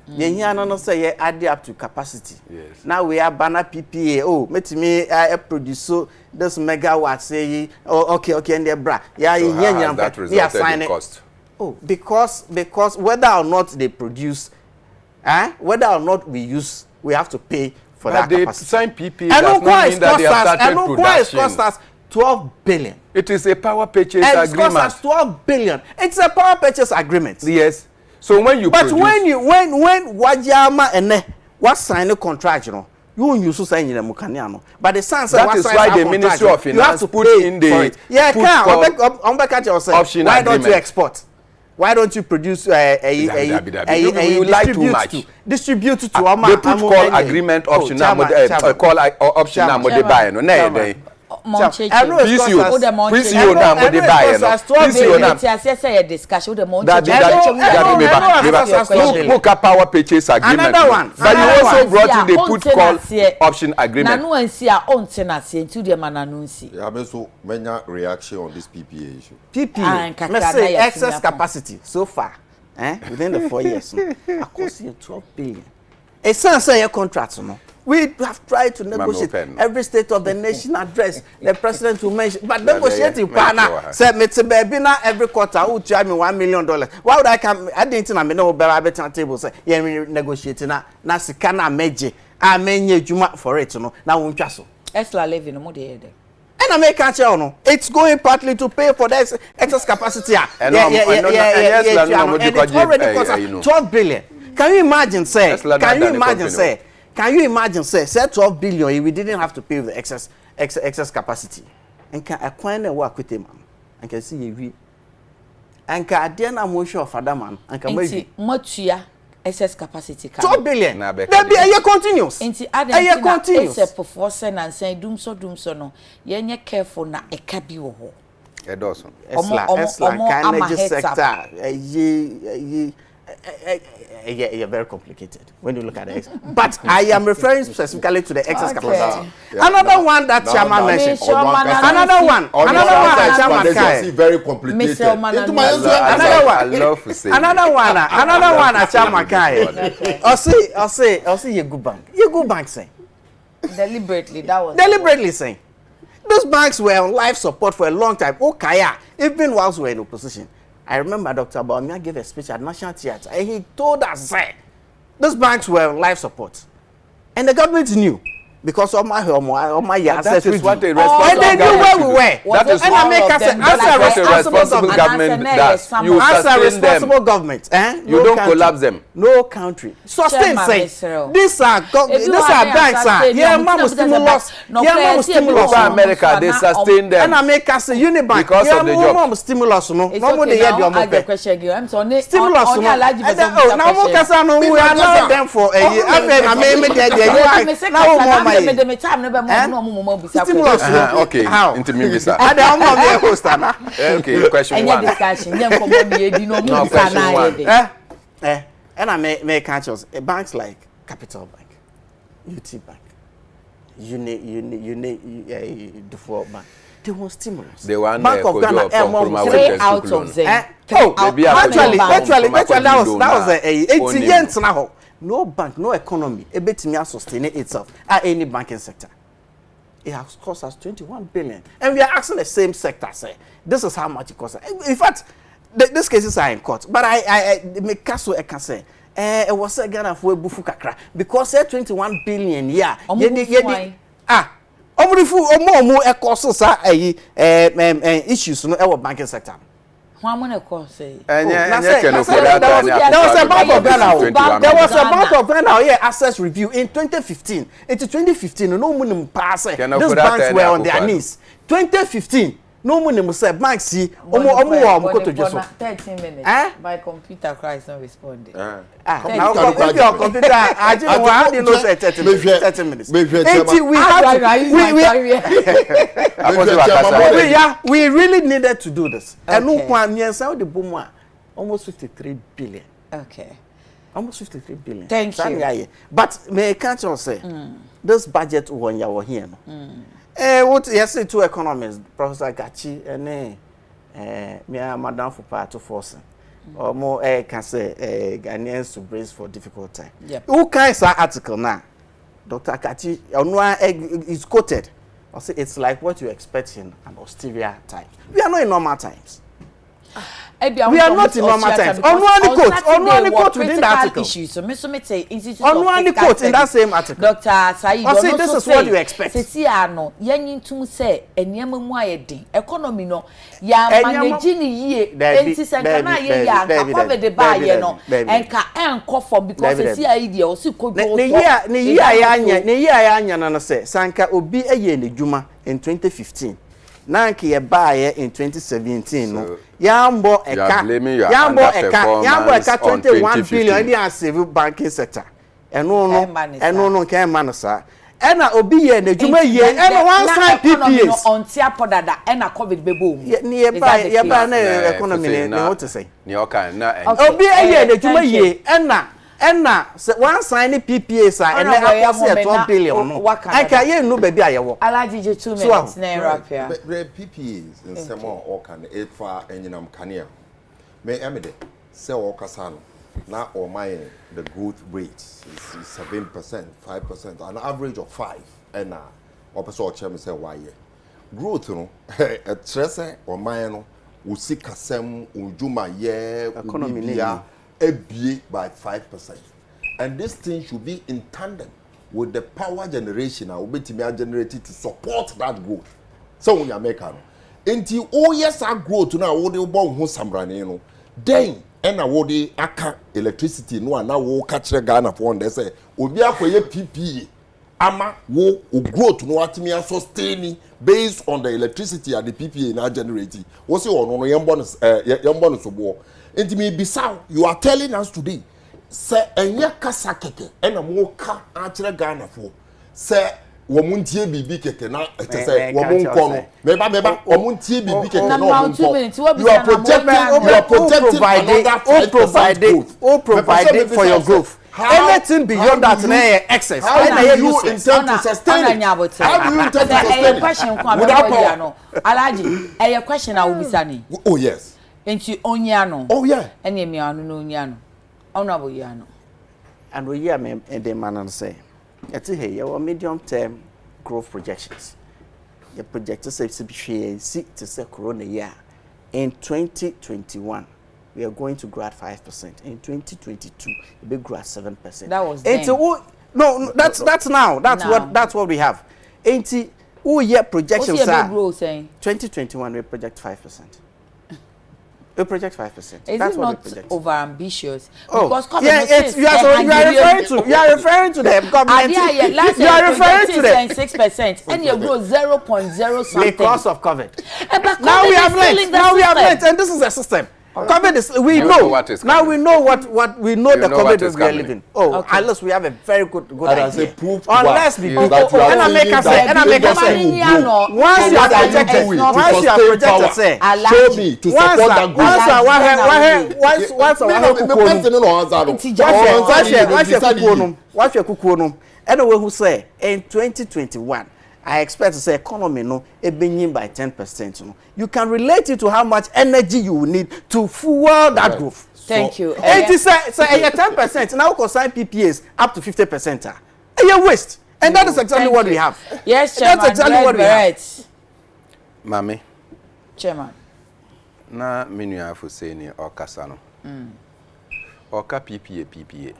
The here no say add up to capacity. Yes. Now we are banner PPA. Oh, let me produce so this megawatt say okay and the bra. Yeah, so how that resulted in cost? Oh, because whether or not they produce, whether or not we have to pay for that capacity. Sign PPA does not mean that they have started production. It cost us 12 billion. It is a power purchase and agreement. It cost us 12 billion. It's a power purchase agreement. Yes. So when you but when Wajama and what sign a contract, you use to sign in the Mukaniano. But the sense that is why the Ministry of Finance put in the option. Why don't you export? Why don't you produce you like too much. Distribute to they put call agreement option call option na mo dey buy no na dey. Please you now mo dey buy no. Please you now. Discussion the book a power purchase agreement. Another one. But you also brought in the put call option agreement. Na no ansi a on tenase into the man anunsi. Yeah, me so many reaction on this PPA issue. PPA. Let's say excess capacity so far, within the 4 years, cost 12 billion. A sense a contract, no. We have tried to negotiate every state of the nation address. The president will mention, but negotiating partner said, "Mr. Baby, now every quarter, who charge me $1 million. Why would I come? I didn't know me no better table. Say, yeah, we negotiating now. Now, Sikana meje, I menye juma for it, no. Now we chaso. Esla levy no more there. And I make a no. It's going partly to pay for the excess capacity. And it's already cost 12 billion. Can you imagine, say? Can you imagine, say 12 billion, we didn't have to pay the excess capacity. And can acquire work with him and can see you. And can then I'm more sure for that man and can make much excess capacity. 12 billion. That be a year continuous. A year continuous. Except for force and saying doom so no. You're careful na a cabi ho. A dozen. Energy sector. Yeah, very complicated when you look at it. But I am referring specifically to the excess capacity. Yeah, another one that Chairman mentioned. Another one that Chairman mentioned. Very complicated. Another one that Chairman mentioned. I'll say you good bank. You good bank saying. Deliberately, that was. Deliberately saying. Those banks were on life support for a long time. Okay, even whilst we were in opposition. I remember Dr. Baumia gave a speech at National Theatre and he told us that those banks were on life support. And the government knew because of my that is what a responsible government knew where we were. That is what a responsible government does. You sustain them. Government. You don't collapse them. No country. Sustain say. These are banks. Yeah, mama stimulus. Yeah, mama stimulus. America, they sustain them. And America say Unibank. Because of the job. Mama stimulus. No, no they had your question. Stimulus. Oh, now we can no. We are not them for a year. Okay. How? Into me, sir. I don't know the host, Anna. Okay, question one. No, question one. And I may catch us. Banks like Capital Bank, UT Bank, Default Bank. They want stimulus. They want Bank of Ghana. 3 out of them. Actually, that was a 80 years now. No bank, no economy, able sustain itself at any banking sector. It has cost us 21 billion. And we are asking the same sector, say, this is how much it costs. In fact, these cases are in court. But I make caso I can say, it was a Ghana for Bufu Kakra. Because 21 billion, yeah. Issues in our banking sector. How many course say? There was a Bank of Ghana. There was a Bank of Ghana access review in 2015. Into 2015, no money pass. These banks were on their knees. 2015. No money say banks see. 13 minutes. My computer cries not responding. Now if your computer, I don't know how do you know 30 minutes. We really needed to do this. And no one years out the boom almost 53 billion. Okay. Almost 53 billion. Thank you. But may I can't just say this budget one you were here. What yes, two economists, Professor Gachi and Madam for part of force. or more can say Ghanaians to brace for difficult time. Yep. Who can say article now? Dr. Akati is quoted. I say it's like what you expect in an austere time. We are not in normal times. We are not in normal times. On one quote within the article. On one quote in that same article. Dr. Said, I say this is what you expect. Sisi ano, yenyin tum say enyema mu ayedin. Economy no ya manage ni yie. Enti se kana ye ya ka COVID ba ye no. Enka enko for because sisi ayi dia o si kodo. Ne ye anya na say sanka obi eye ne dwuma in 2015. Nanki ye buy in 2017 no. Yambo eka 21 billion in the civil banking sector. Eno no can man sir. Ena obi ye na dwuma ye ena one sign PPAs on tia podada ena COVID bebo mu. Ye buy na economy ne what to say. Ni oka na obi ye na dwuma ye ena one sign PPAs and then 12 billion no. I can ye no baby ayewo. Alaji 2 minutes na rapia. PPAs in some or can it far enyinam kania. Me emede say o kasa no na or my the growth rate is 7%, 5%, an average of 5 and opposite chairman say why growth no a stress or my no we see kasem ujuma ye economy by 5%. And this thing should be in tandem with the power generation and will be generated to support that growth. So when you make it, until oh yes, our growth now what they born who sambrane then and I would aka electricity no and now we catch the Ghana for they say obi akoye PPA ama wo growth no atimi sustain based on the electricity and the PPA now generating. What say on yambon so and me bisau you are telling us today say enye kasa keke ena mo ka achire Ghana for say womuntie bibi keke na say womunko no meba womuntie bibi keke na womunko you are protecting for your growth. Anything beyond that na excess how do you intend to sustain it? How do you intend to sustain it? Question without no Alaji a question I will be saying. Oh yes. Enti onyano. Oh yeah. Ene me anu no onyano. Honorable yano. And we hear me the man and say, "Yeti hey, your medium term growth projections. Your projected say to to say corona year in 2021 we are going to grow at 5%. In 2022 we will grow at 7%. That was then. No, that's now. That's what we have. Enti year projections are 2021 we project 5%. We project 5%. Is that's it what not over ambitious? Oh, because you are referring to the government. You are referring to the 6% and you grow 0.0 something because of COVID. Now we have learned, and this is a system. COVID is we know what is now we know what we know the COVID is we are living. Oh, okay. Unless we have a very good idea. Unless we once you are projected say show me to support that group. Anyway, who say in 2021 I expect to say economy no ebenyim by 10%. No, you can relate it to how much energy you will need to fuel that growth. Thank you. It is say 10%. Now consign PPAs up to 50%. A waste, and that is exactly what we have. Yes, Chairman. That's exactly what we have. Mami. Chairman. Na menu afu say ni okasa no. Oka PPA.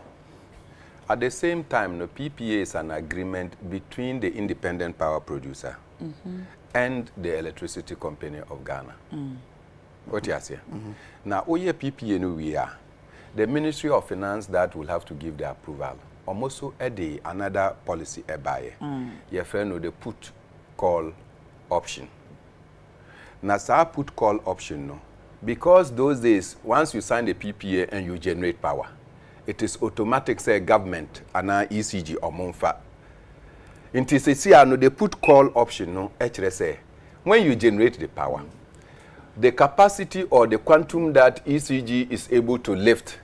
At the same time, the PPA is an agreement between the independent power producer and the electricity company of Ghana. What you say? Now, oye PPA no we are. The Ministry of Finance that will have to give the approval. Almost another policy buy. Your friend the put call option. Now, sa put call option no, because those days once you sign the PPA and you generate power, it is automatic say government and ECG or monfa. In TCC, no, they put call option no. Say when you generate the power, the capacity or the quantum that ECG is able to lift,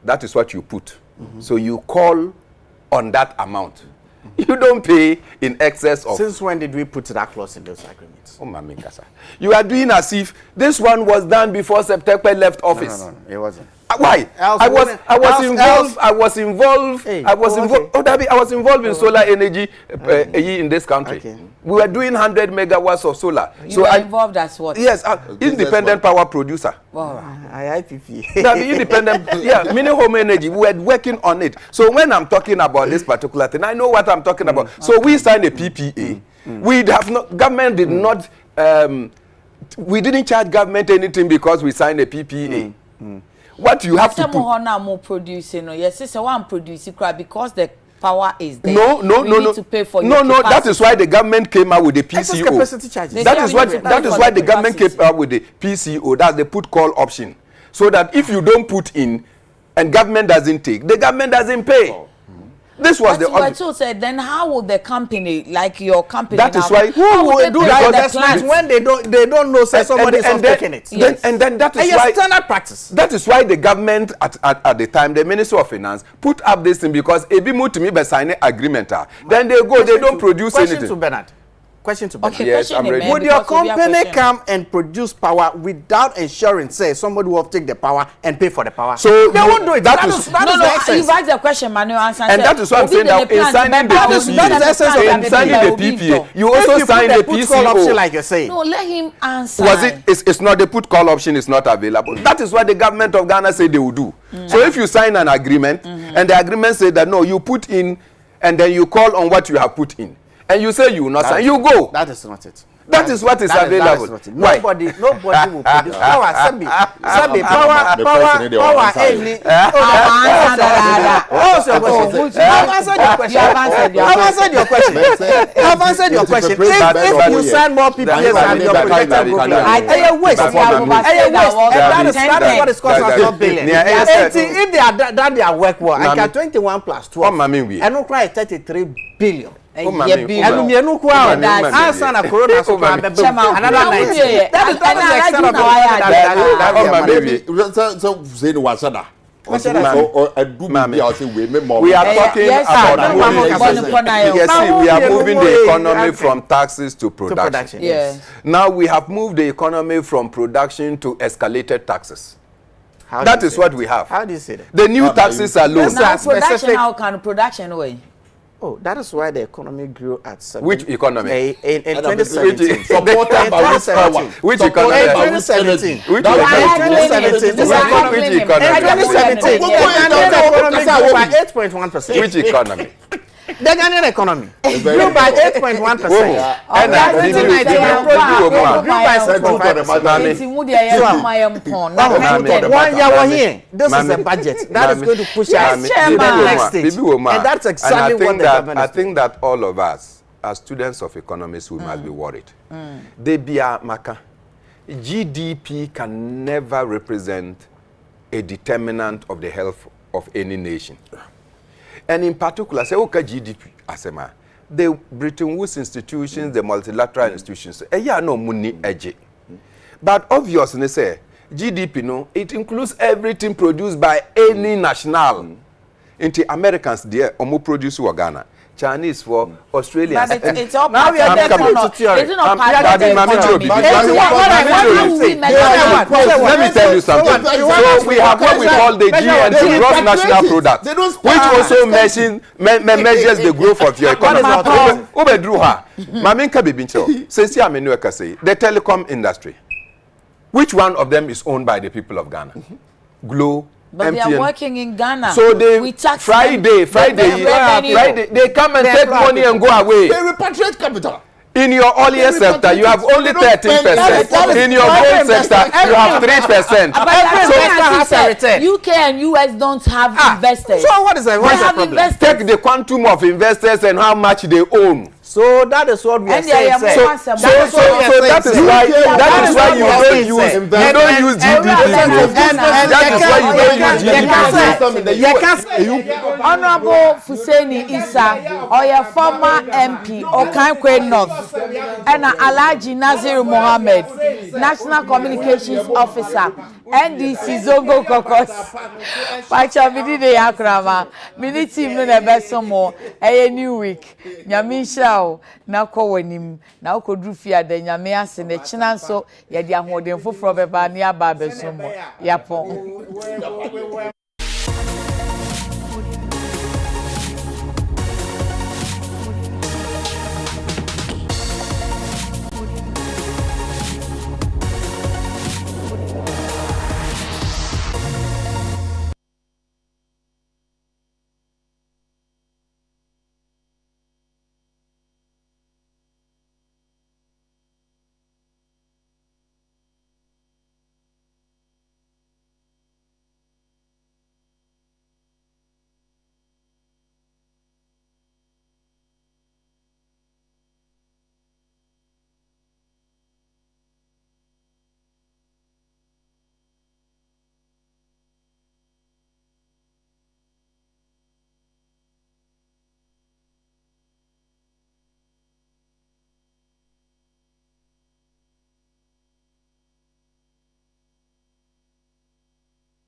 that is what you put. So you call on that amount. You don't pay in excess of. Since when did we put that clause in those agreements? Oh, Mami Kasa. You are doing as if this one was done before September left office. No, it wasn't. Why? I was involved. Hey, I was involved. okay. Oh, Dabi, I was involved in solar energy in this country. Okay. We were doing 100 megawatts of solar. You were involved as what? Yes, independent power producer. Wow. IPP. Dabi, independent. Yeah, mini home energy. We were working on it. So when I'm talking about this particular thing, I know what I'm talking about. So we signed a PPA. We have not. Government did not. We didn't charge government anything because we signed a PPA. What you have to put. Producing, yes, it's one producing crap because the power is there. No. Need to pay for your that capacity. is why the government came out with the PCO. Capacity charges. That is why the government came out with the PCO. That's the put call option. So that if you don't put in and government doesn't take, the government doesn't pay. This was but the you also said, then how will the company, like your company, that is why who will do that investment when they don't know say somebody is taking it? And then that is why standard practice. That is why the government at the time, the Minister of Finance, put up this thing because ebi mu to me by signing agreement. Then they go, they don't produce anything. Question to Bernard. Question to Bernard. Okay, yes, I'm ready. Would your company come and produce power without ensuring, say, somebody will take the power and pay for the power? So they won't do it. That is you've asked the question, Manuel, answer. And that is what I'm saying. That in signing the PPA, you also signed the PCO. Like you're saying. No, let him answer. Was it? It's not the put call option. Is not available. That is what the government of Ghana said they will do. So if you sign an agreement and the agreement said that no, you put in and then you call on what you have put in. And you say you will not sign, you go. That is not it. That is what is available. Why? Nobody will produce power. Sabi, power. Any. I've answered your question. I've answered your question. If you sign more PPAs and your projected growth, I waste. That is what is costing us 1 billion. If they are done their work well, I can 21 plus 12. And no cry 33 billion. Another 9. We are talking about we are moving the economy from taxes to production. Yes. Now we have moved the economy from production to escalated taxes. That is what we have. How do you say that? The new taxes alone. Now production, how can production way? Oh, that is why the economy grew at 7. Which economy? In 2017. Supported by which power? Which economy? 2017. Which economy? 2017. By 8.1%. Which economy? The Ghanaian economy grew by 8.1%. And this is a budget that is going to push us to the next stage. And that's exactly what the government is. I think that all of us, as students of economics, we must be worried. GDP can never represent a determinant of the health of any nation. And in particular, say, okay, GDP, asema, the Bretton Woods institutions, the multilateral institutions, no money edge. But obviously, say, GDP, no, it includes everything produced by any national. Into Americans, there, omo produce for Ghana. Chinese for Australians. But it's all now we are getting to theory. Let me tell you something. So we have what we call the GNP, gross national product, which also measures the growth of your economy. The telecom industry. Which one of them is owned by the people of Ghana? Glo. But MTN. They are working in Ghana. So they Friday, they come and take money and go away. They repatriate capital. In your oil sector, you have only 13%. In your gold sector, you have 3%. But UK and US don't have investors. So what is the problem? Take the quantum of investors and how much they own. So that is what we are saying. So that is why you don't use GDP. That is why you don't use GDP. Honorable Fuseni Issa, or your former MP, Okankwe North, and Alhaji Nazir Mohammed, National Communications Officer, NDC Zongo Kokos. Pacha mi di yakrama. Mini team no na beso mo. Eye new week. Nyame hia na kɔ wanim. Na ukodru fia de nyame ase ne china nso ye di ahoden foforo beba ne aba beso mo. Yapon.